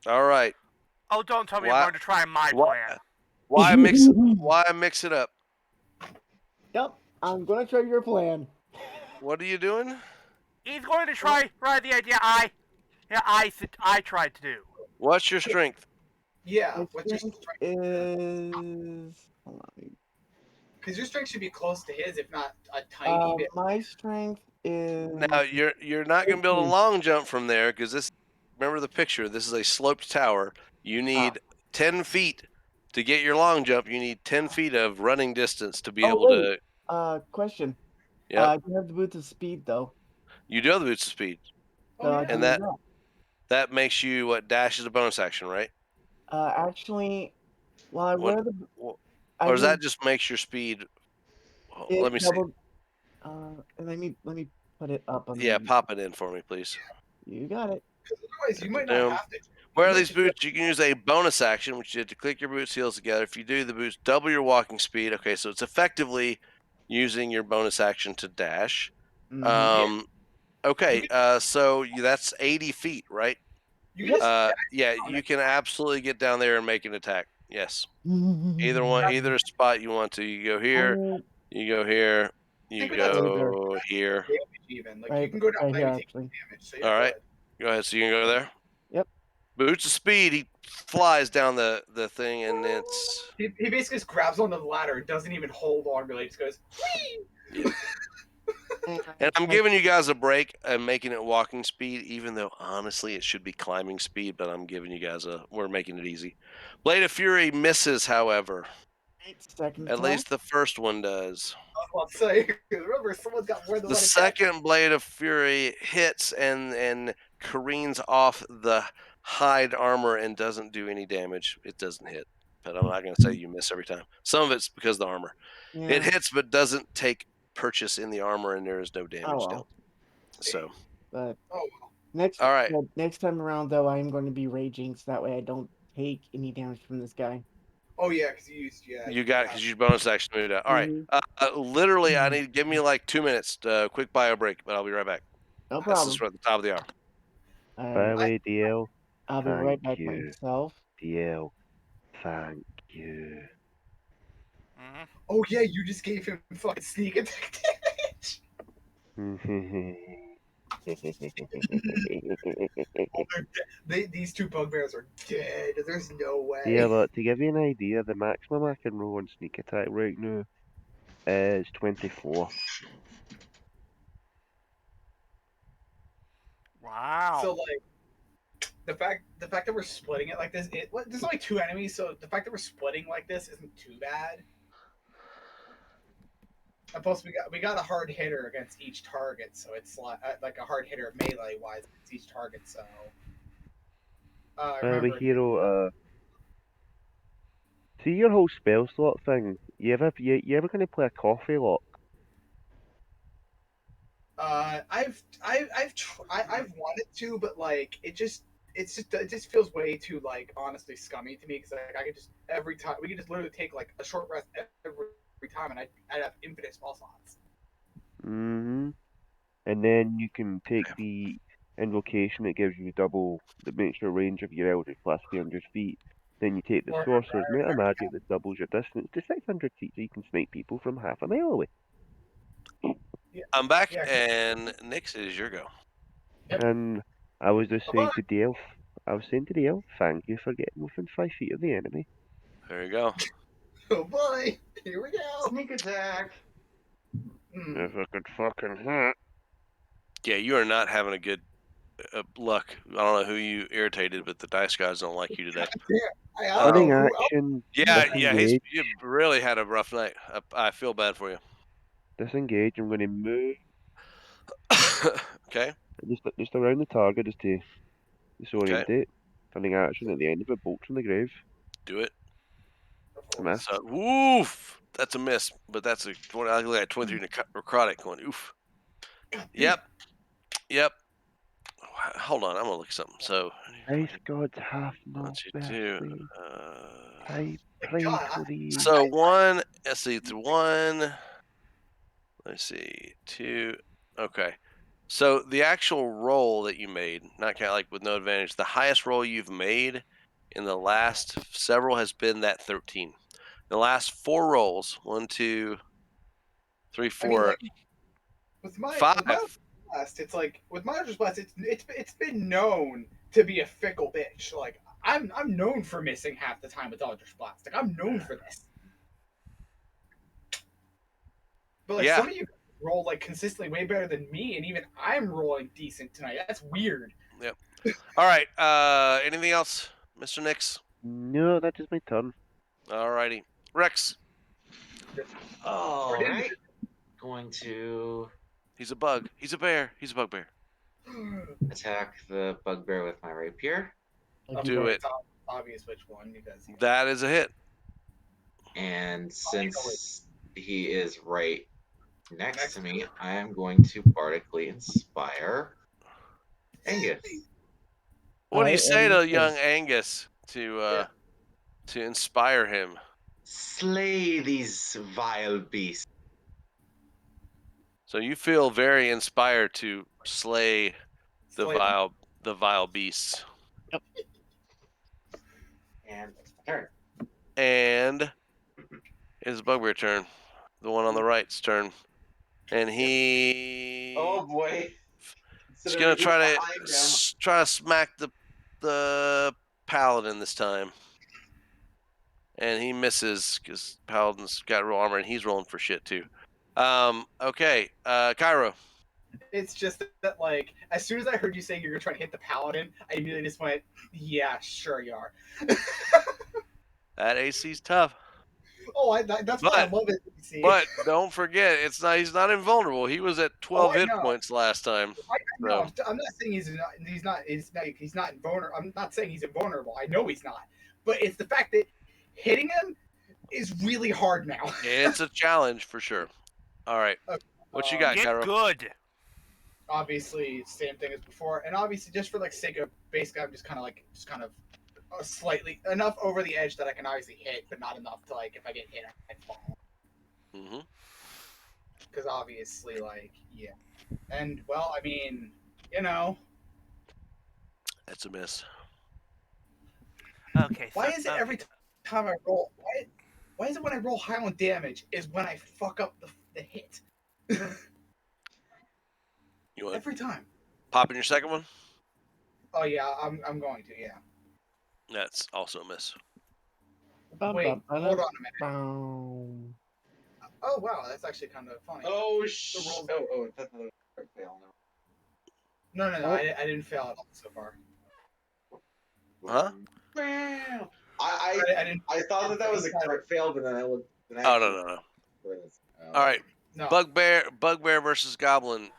F: All right.
B: Oh, don't tell me I'm going to try my plan.
F: Why mix it up?
E: Yep, I'm going to try your plan.
F: What are you doing?
B: He's going to try the idea I tried to do.
F: What's your strength?
A: Yeah,
E: what's your strength? Is... Hold on.
A: Because your strength should be close to his, if not a tiny bit.
E: My strength is...
F: Now, you're not going to build a long jump from there, because this... Remember the picture. This is a sloped tower. You need 10 feet to get your long jump. You need 10 feet of running distance to be able to...
E: Question.
F: Yeah.
E: I do have the boots of speed, though.
F: You do have the boots of speed. And that makes you, what, dash is a bonus action, right?
E: Actually, well, I wear the...
F: Or does that just makes your speed... Let me see.
E: Let me put it up.
F: Pop it in for me, please.
E: You got it.
A: Otherwise, you might not have to.
F: Wear these boots. You can use a bonus action, which you have to click your boots heels together. If you do, the boots double your walking speed. Okay, so it's effectively using your bonus action to dash. Okay, so that's 80 feet, right? You can absolutely get down there and make an attack. Yes. Either spot you want to. You go here, you go here, you go here.
A: Even you can go down there and take damage. So
F: all right, go ahead. So you can go there.
E: Yep.
F: Boots of speed. He flies down the thing, and it's.
A: He basically just grabs onto the ladder. Doesn't even hold on. Really, just goes.
F: Yeah. And I'm giving you guys a break and making it walking speed, even though honestly it should be climbing speed. But I'm giving you guys we're making it easy. Blade of Fury misses, however. At least the first one does.
A: I'll say, remember, someone's got more than
F: the second Blade of Fury hits and careens off the hide armor and doesn't do any damage. It doesn't hit, but I'm not going to say you miss every time. Some of it's because of the armor. Yeah. It hits, but doesn't take purchase in the armor, and there is no damage dealt. So,
E: but next time around, though, I am going to be raging, so that way I don't take any damage from this guy.
A: Oh yeah, because you
F: got it because you bonus action moved out. All right, literally, I need give me like 2 minutes, quick bio break, but I'll be right back.
E: No problem.
F: This is right at the top of the hour.
D: By the way, DL,
E: I'll be right back myself.
D: DL, thank you.
A: Oh yeah, you just gave him fucking sneak attack damage. These two bugbears are dead. There's no way.
D: Yeah, but to give you an idea, the maximum I can roll on sneak attack right now is 24.
B: Wow.
A: So the fact that we're splitting it like this, there's only 2 enemies, so the fact that we're splitting like this isn't too bad. And plus, we got a hard hitter against each target, so it's like a hard hitter melee wise against each target. So,
D: Hiiro, see your whole spell slot thing. You ever gonna play a coffee lock?
A: I've wanted to, but like it just feels way too honestly scummy to me because I could just every time we could just literally take like a short rest every time and I'd have infinite spell slots.
D: And then you can take the invocation that gives you double, that makes your range of your Eldritch plus 300 feet. Then you take the sorcerer's meta magic that doubles your distance to 600 feet, so you can snipe people from half a mile away.
F: I'm back, and Nix, it is your go.
D: And I was just saying to the elf, thank you for getting within 5 feet of the enemy.
F: There you go.
A: Oh boy, here we go.
C: Sneak attack.
D: If I could fucking hit.
F: Yeah, you are not having a good luck. I don't know who you irritated, but the dice guys don't like you today.
D: Running action.
F: Yeah,
D: Disengage.
F: you really had a rough night. I feel bad for you.
D: Disengage. I'm going to move.
F: Okay.
D: Just around the target, just to disorient
F: Okay.
D: it. Running action at the end of it, bolt from the grave.
F: Do it.
D: Miss.
F: So, oof, that's a miss, but that's a 20. I look at 23 necrotic going oof. Yep. Hold on, I'm gonna look at something. So,
D: Ice gods have no mercy. I pray to thee.
F: So one. Let's see. It's one. Let's see. Two. Okay. So the actual roll that you made, not kind of like with no advantage, the highest roll you've made in the last several has been that 13. The last 4 rolls, 1, 2, 3, 4,
A: with my
F: 5.
A: Blast, it's like with my Blast, it's been known to be a fickle bitch. Like I'm known for missing half the time with Eldritch Blast. Like I'm known for this. But like some of you roll like consistently way better than me, and even I'm rolling decent tonight. That's weird.
F: Yep. All right. Anything else, Mr. Nix?
D: No, that is my turn.
F: All righty, Rex.
C: All right. Going to.
F: He's a bug. He's a bear. He's a bugbear.
C: Attack the bugbear with my rapier.
F: Do it.
A: It's obvious which one because
F: that is a hit.
C: And since he is right next to me, I am going to bardically inspire Angus.
F: What do you say to young Angus to inspire him?
C: Slay these vile beasts.
F: So you feel very inspired to slay the vile beasts.
C: Yep. And it's my turn.
F: And it's Bugbear turn. The one on the right's turn. And he
C: Oh boy.
F: He's gonna try to smack the paladin this time. And he misses because Paladin's got real armor and he's rolling for shit too. Okay, Cairo.
A: It's just that, like, as soon as I heard you saying you're trying to hit the paladin, I immediately just went, "Yeah, sure you are."
F: That AC's tough.
A: Oh, that's why I love it.
F: But don't forget, he's not invulnerable. He was at 12 hit points last time.
A: No, I'm not saying he's not invulnerable. I'm not saying he's invulnerable. I know he's not. But it's the fact that hitting him is really hard now.
F: It's a challenge for sure. All right. What you got, Cairo?
B: Good.
A: Obviously, same thing as before, and obviously, just for like sake of basically, I'm just kind of slightly enough over the edge that I can obviously hit, but not enough to like if I get hit, I fall.
F: Mm-hmm.
A: Because obviously, like, yeah, and well, I mean, you know,
F: that's a miss.
B: Okay.
A: Why is it every time I roll? Why is it when I roll high on damage is when I fuck up the hit?
F: You want
A: every time.
F: Pop in your second one?
A: Oh yeah, I'm going to, yeah.
F: That's also a miss.
A: Wait, hold on a minute. Oh wow, that's actually kind of funny.
C: Oh shit! Oh, that's another fail.
A: No, I didn't fail at all so far.
F: Huh?
C: I thought that was a crit fail, but then I looked.
F: Oh no. All right, no. Bugbear versus Goblin.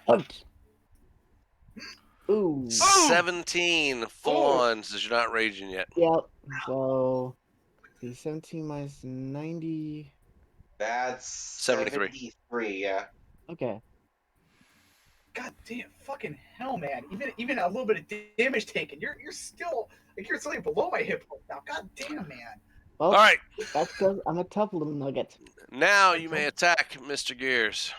E: What? Ooh.
F: 17 full on since you're not raging yet.
E: Yep. So, 17 minus 90.
C: That's 73. Yeah.
E: Okay.
A: God damn, fucking hell, man! Even a little bit of damage taken, you're still like you're slightly below my hit point now. God damn, man.
E: Well,
F: all right.
E: That's because I'm a tough little nugget.
F: Now you may attack Mr. Gears.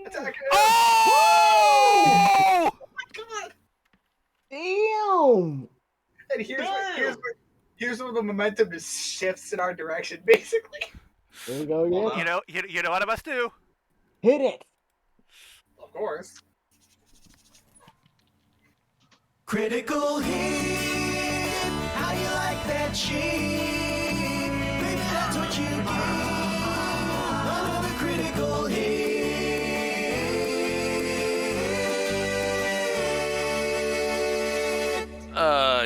A: Attack him!
B: Oh!
A: Oh my god!
E: Damn!
A: And here's where the momentum just shifts in our direction, basically.
E: There we go again.
B: You know what I must do?
E: Hit it!
A: course.
G: Critical hit. How you like that cheat? Baby, that's what you get. Another critical hit.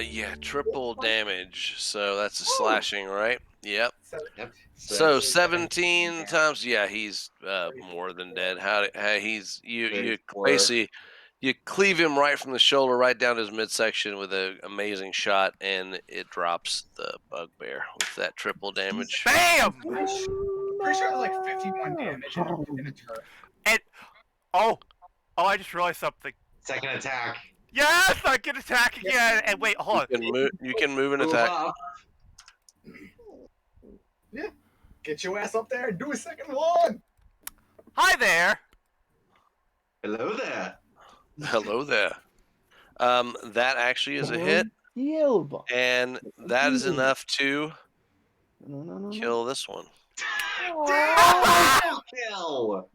F: Yeah, triple damage. So that's a slashing, right? Yep.
C: Yep.
F: So
C: that's
F: 17 times, yeah, he's more than dead. How he's you
C: 34.
F: basically you cleave him right from the shoulder right down to his midsection with an amazing shot, and it drops the bugbear with that triple damage.
B: Bam!
A: Pretty sure it was like 51 damage in a turn.
B: And I just realized something.
C: Second attack.
B: Yes, I can attack again. And wait, hold on.
F: You can move and
C: Move
F: attack.
C: up.
A: Yeah. Get your ass up there and do a second one.
B: Hi there.
C: Hello there.
F: Hello there. That actually is a hit,
E: DLBot.
F: and that is enough to
E: No.
F: kill this one.
C: Kill.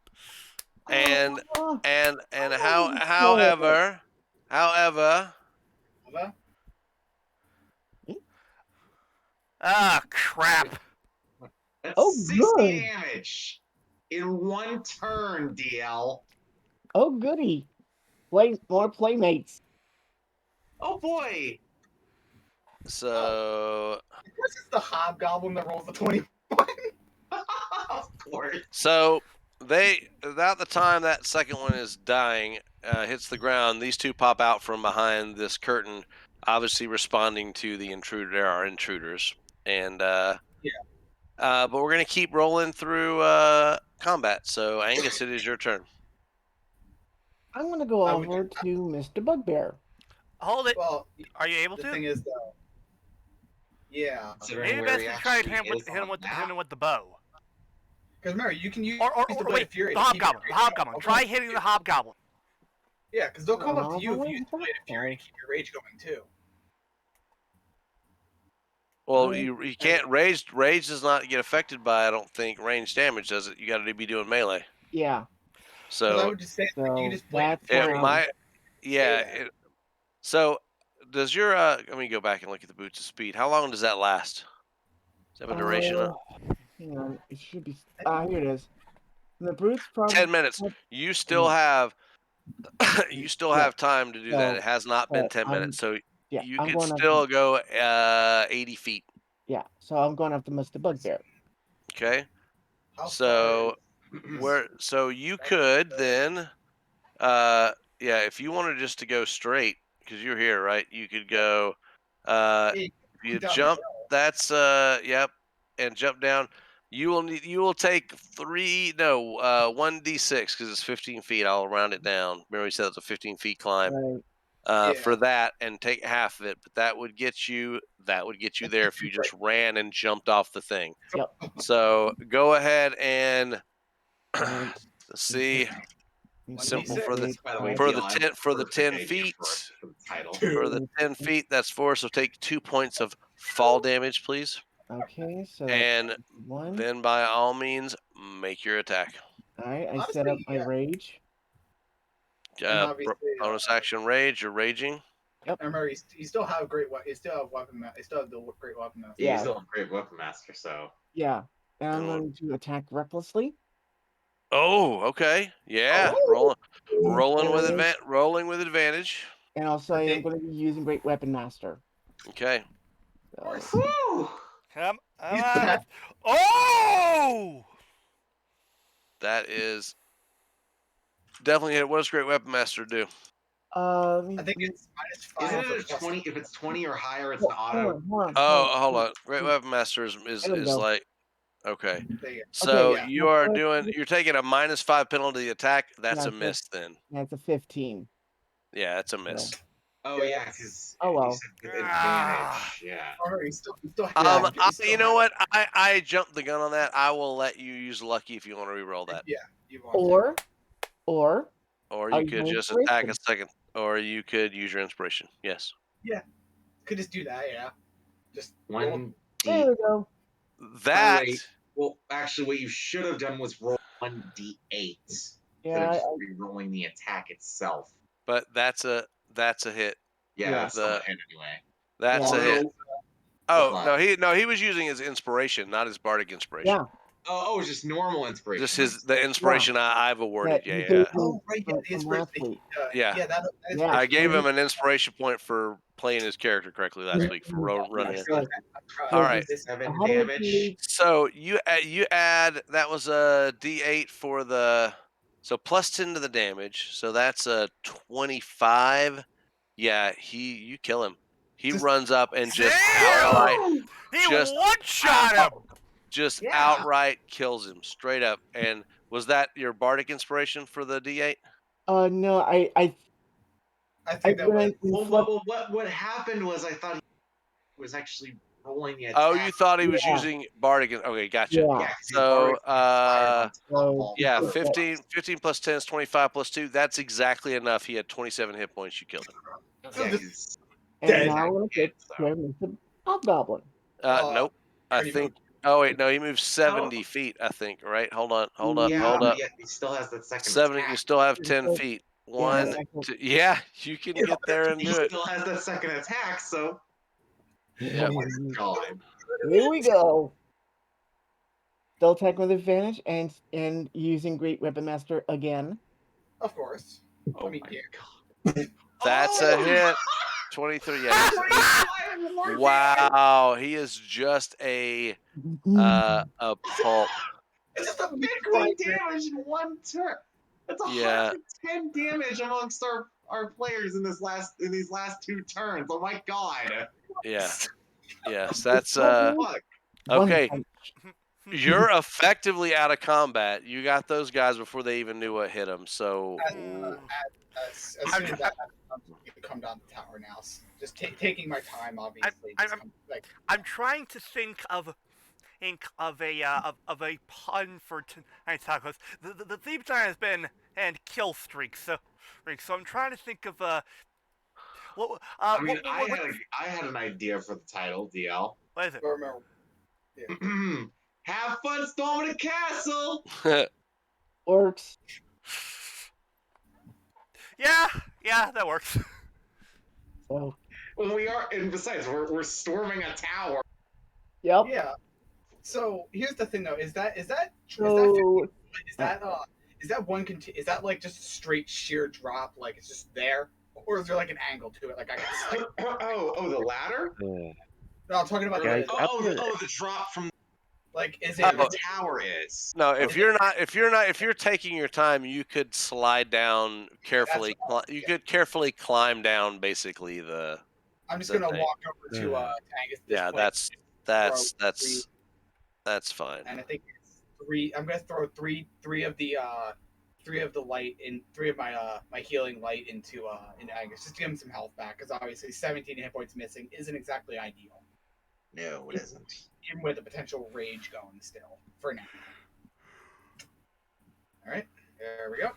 F: And however,
A: Hello?
B: Ah, crap.
C: That's
E: Oh,
C: 60
E: good.
C: damage in one turn, DL.
E: Oh, goody. More playmates.
C: Oh boy.
F: so
A: This is the hobgoblin that rolls the 20.
C: Of course.
F: so they about the time that second one is dying, hits the ground, these two pop out from behind this curtain, obviously responding to the intruder. There are intruders, and but we're gonna keep rolling through combat. So Angus, it is your turn.
E: I'm gonna go
A: I would
E: over to Mr. Bugbear.
B: Hold it.
A: Well,
B: Are you able
A: the
B: to?
A: thing is, though. Yeah.
B: Maybe best to try and hit him with the bow.
A: Because remember, you can use
B: Or
A: the Blade
B: wait,
A: of Fury
B: the
A: to keep your
B: hobgoblin.
A: rage
B: The hobgoblin.
A: going.
B: Try hitting the hobgoblin.
A: Yeah, because they'll come up to you if you use the
E: Oh,
A: Blade of Fury to keep your rage going, too.
F: Well, you can't rage does not get affected by, I don't think, range damage, does it? You got to be doing melee.
E: Yeah.
A: Because I
F: So
A: would just say
E: So
A: you can just Blade of
E: that's
A: Fury.
F: it
E: why
F: might, yeah.
A: Yeah.
F: So does your let me go back and look at the boots of speed. How long does that last? Does that have a duration?
E: Hang on, it should be. Here it is. The brutes probably
F: 10 minutes. You still have you still have time to do that. It has not been 10 minutes, so
E: yeah,
F: you
E: I'm
F: can
E: going
F: still go 80 feet.
E: Yeah, so I'm going after Mr. Bugbear.
F: Okay.
A: How
F: So
A: far
F: so you could then if you wanted just to go straight, because you're here, right? You could go
A: is
F: you
A: down the
F: jump,
A: hill?
F: that's yep, and jump down. You will take 1d6 because it's 15 feet. I'll round it down. Remember we said it's a 15 feet climb.
E: Right.
F: For that, and take half of it, but that would get you there if you just ran and jumped off the thing.
E: Yep.
F: So go ahead and
E: And
F: see. Simple for the
A: 1d6.
C: By the way,
F: for the
C: DL, I'm
F: 10 for the
C: perfect
F: 10
C: idea
F: feet.
C: for the title.
F: For the 10 feet, that's 4. So take 2 points of fall damage, please.
E: Okay, so
F: And
E: one.
F: then by all means, make your attack.
E: All right, I
A: Honestly,
E: set up my
A: yeah.
E: rage.
A: obviously,
F: Bonus action rage. You're raging.
A: I remember you still have you still have weapon. You still have the great weapon master.
C: Yeah,
E: Yeah.
C: he's still a great weapon master, so.
E: Yeah, and I'm
F: And
E: going to attack recklessly.
F: Oh, okay. Yeah.
A: Oh!
F: Rolling with advantage.
E: And also, I am going to be using Great Weapon Master.
F: Okay.
E: So,
C: Whew!
B: Come
A: He's
B: on.
A: back.
B: Oh!
F: That is definitely hit. What does Great Weapon Master do?
A: I think it's -5.
C: Isn't
A: for
C: it a
A: plus-
C: 20? If it's 20 or higher, it's an auto.
F: Oh, hold on. Great Weapon Master is
E: There we go.
F: like okay.
A: There you go.
F: So
A: yeah.
F: you're taking a -5 penalty to the attack. That's
E: Yeah,
F: a miss then.
E: That's a 15.
F: Yeah, that's a miss.
C: Oh, yeah, because
E: Oh, well.
C: you said with advantage. Yeah.
A: Or you still have
F: You know what? I jumped the gun on that. I will let you use lucky if you want to re-roll that.
A: Yeah, you want to.
E: Or
F: Or
E: Are
F: you
E: you
F: could
E: going
F: just
E: for
F: attack a
E: it?
F: second. Or you could use your inspiration. Yes.
A: Could just do that, yeah. Just roll.
C: 1d.
E: there we go.
F: That
C: Well, actually, what you should have done was roll 1d8. instead of just re-rolling the attack itself.
F: But that's a hit.
C: Yeah,
E: Yeah.
C: that's still a hit anyway.
F: That's a hit.
C: Hold
F: Oh
C: on.
F: no, he was using his inspiration, not his bardic inspiration.
E: Yeah.
C: Oh, it's just normal inspiration.
F: Just the inspiration I've awarded.
E: Yeah, you
F: Yeah.
E: gave
A: Oh,
E: me
A: right. Yeah,
E: from
A: his
E: last week.
F: Yeah.
A: that is
E: Yeah.
F: I gave him an inspiration point for playing his character correctly last week for running it.
E: Good.
F: All right.
C: 7
E: How do we
C: damage.
E: believe-
F: So you add that was a D8 for the plus 10 to the damage. So that's a 25. Yeah, you kill him. He runs up and just outright
B: He
F: just
B: one-shot him.
F: just outright kills him straight up. And was that your bardic inspiration for the D8?
E: No, I
A: think that was.
C: Well, what happened was I thought he was actually rolling the attack.
F: Oh, you thought he was using bardic. Okay, gotcha.
E: Yeah.
C: Yeah, 'cause his
F: So,
C: bardic inspired on top.
F: yeah, 15 plus 10 is 25 plus 2. That's exactly enough. He had 27 hit points. You killed him.
C: Yeah, he's
E: and
A: Dead.
E: now I'm gonna get him into Hobgoblin.
F: Nope. I
A: already
F: think. Oh wait, no, he moved 70 feet. I think. Right? Hold up.
C: yeah,
F: Hold up.
C: Yeah, he still has that second
F: 70.
C: attack.
F: You still have 10 feet. One. Two, yeah, you can get there and
C: He
F: do it.
C: still has that second attack, so.
F: Yeah.
C: Oh my god.
E: Here we go. Still attack with advantage and using Great Weapon Master again.
A: Of course.
C: Oh
A: mean,
C: my
A: yeah.
C: god.
F: That's a hit. 23. Yeah. Wow. He is just a pulp.
C: It's just a 15 damage in one turn. That's 110 damage amongst our players in these last 2 turns. Oh my god.
F: Yeah. Yes, that's
C: Fuck.
F: okay. You're effectively out of combat. You got those guys before they even knew what hit them. So
A: As soon as that come down the tower now, just taking my time, obviously.
B: I'm trying to think of a pun for tonight's tacos. The theme song has been and kill streak. So I'm trying to think of
C: I had an idea for the title, DL.
B: What is it?
A: Yeah.
C: Have fun storming the castle.
E: Works.
B: Yeah, that works.
E: So.
C: Well, we are, and besides, we're storming a tower.
E: Yep.
A: Yeah. So here's the thing, though: is that like just a straight sheer drop, like it's just there, or is there like an angle to it, like I can?
C: The ladder?
A: No, I'm talking about
C: the drop from.
A: Like, is it
C: the tower is?
F: No, if you're taking your time, you could slide down carefully. You could carefully climb down, basically the.
A: I'm just gonna walk over to Angus.
F: Yeah, that's fine.
A: And I think it's 3. I'm gonna throw three of the light in 3 of my healing light into Angus, just to give him some health back, because obviously 17 hit points missing isn't exactly ideal.
C: No, it isn't.
A: Even with the potential rage going still for now. All right, there we go.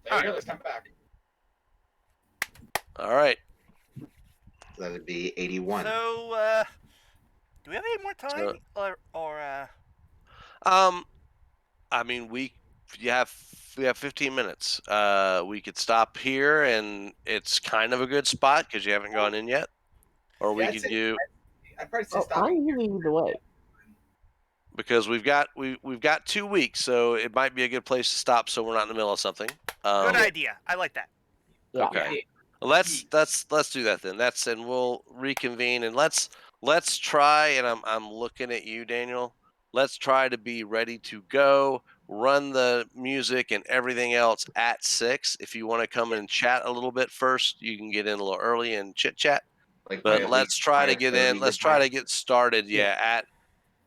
A: There you go. Let's come back.
F: All right.
C: So that'd be 81.
B: So, do we have any more time, or?
F: I mean, we have 15 minutes. We could stop here, and it's kind of a good spot because you haven't gone in yet, or we could do.
A: I'd probably say stop.
E: I'm leading the way.
F: Because we've got 2 weeks, so it might be a good place to stop, so we're not in the middle of something.
B: Good idea. I like that.
E: Yeah.
F: Okay. Let's do that then. And we'll reconvene, and let's try. And I'm looking at you, Daniel. Let's try to be ready to go. Run the music and everything else at 6. If you want to come and chat a little bit first, you can get in a little early and chit chat. But let's try to get in. Let's try to get started. Yeah,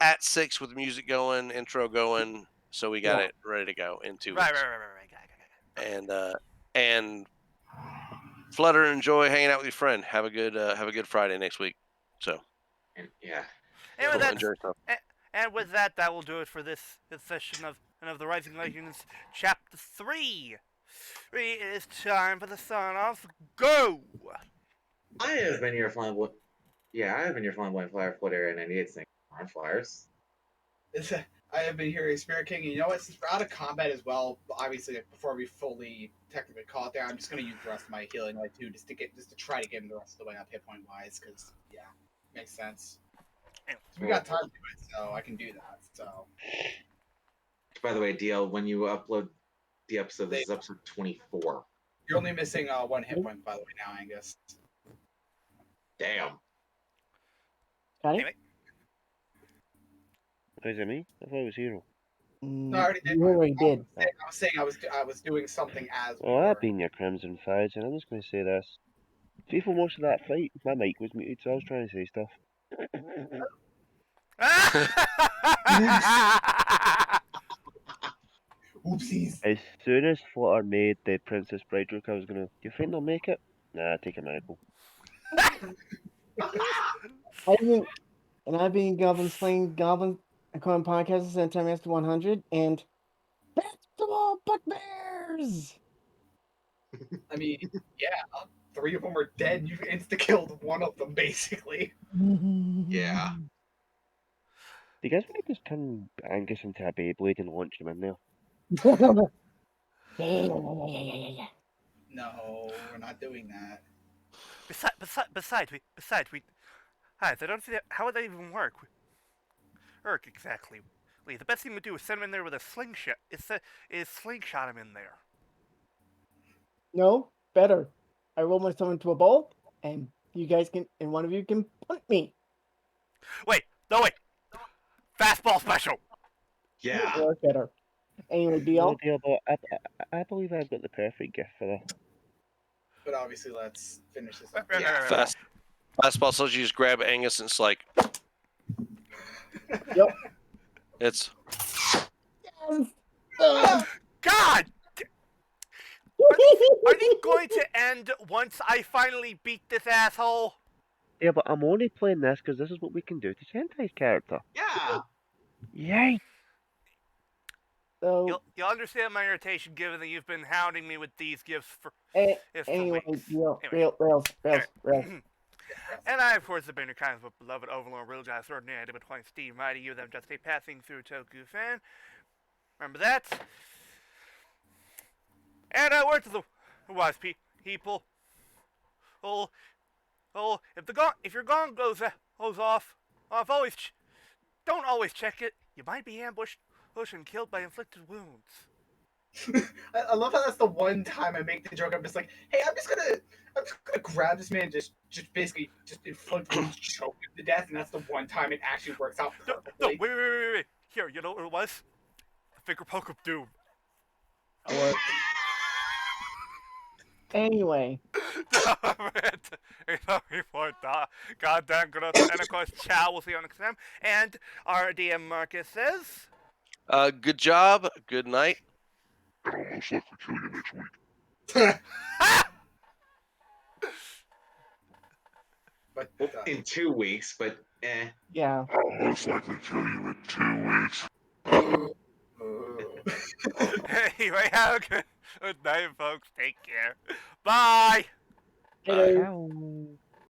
F: at 6 with music going, intro going, so we got it ready to go in 2 weeks.
B: Right.
F: And Flutter, enjoy hanging out with your friend. Have a good Friday next week. So.
B: And with that, that will do it for this session of the Rising Legends Chapter 3. It is time for the sign-off. Go!
C: I have been your flamboyant flyer, Flutter, and 98 things on flyers.
A: I have been hearing Spirit King, and you know what? Since we're out of combat as well, obviously before we fully technically call it there, I'm just gonna use the rest of my healing light too, just to try to get him the rest of the way up hit point wise, because yeah, makes sense. So we got time to do it, so I can do that. So.
C: By the way, DL, when you upload the episode, this is episode 24.
A: You're only missing 1 hit point, by the way, now, Angus.
C: Damn.
E: Scotty?
D: Is it me? I thought it was Hiiro.
A: No, I already did.
E: You already did.
A: I was saying I was doing something as.
D: Well, I've been your Crimson Fides, and I'm just going to say this. See, for most of that fight, my mic was muted, so I was trying to say stuff.
A: Oopsies.
D: As soon as Flutter made the Princess Bride joke, I was going to, you think they'll make it? Nah, take a miracle.
E: I've been Goblin Slaying Goblin According Podcast since Time Master 100, and Basketball Bugbears!
A: I mean, yeah, 3 of them are dead. You insta-killed 1 of them, basically.
C: Yeah.
D: Do you guys want to just turn Angus into a Beyblade and launch him in there?
A: No, we're not doing that.
B: Besides, hi, I don't see that. How would that even work? Exactly. The best thing to do is send him in there with a slingshot. Is slingshot him in there.
E: No, better. I roll myself into a bowl, and one of you can punt me.
B: Wait. Fastball special.
C: Yeah.
E: Or better. Anyway, DL.
D: DLBot, I believe I've got the perfect gift for that.
A: But obviously, let's finish this up.
F: Yeah. Fastball, so you just grab Angus and it's like.
E: Yep.
F: It's.
B: God! Are these going to end once I finally beat this asshole?
D: Yeah, but I'm only playing this because this is what we can do to Sentai's character.
C: Yeah.
D: Yay!
E: So,
B: You'll understand my irritation given that you've been hounding me with these gifts for
E: anyway,
B: weeks.
E: rails.
B: And I, of course, have been your kind of beloved Overlord, real guy, extraordinary, between Steve Mighty, you, them, just a passing through Toku fan. Remember that? And words of the wise people. If your gong goes off, don't always check it. You might be ambushed and killed by inflicted wounds.
A: I love how that's the one time I make the joke. I'm just like, hey, I'm just gonna grab this man, just basically inflict him, choke him to death, and that's the one time it actually works out perfectly.
B: No, wait. Here, you know what it was? The finger poke of doom.
E: Anyway.
B: Goddamn good. And of course, Chow will see you on next time. And our DM Markus says,
F: Good job. Good night.
H: I'd almost like to kill you next week.
A: But
C: In 2 weeks, but eh.
E: Yeah.
H: I'll most likely kill you in 2 weeks.
B: anyway, have a good night, folks. Take care. Bye.
E: Hello.
D: Ow.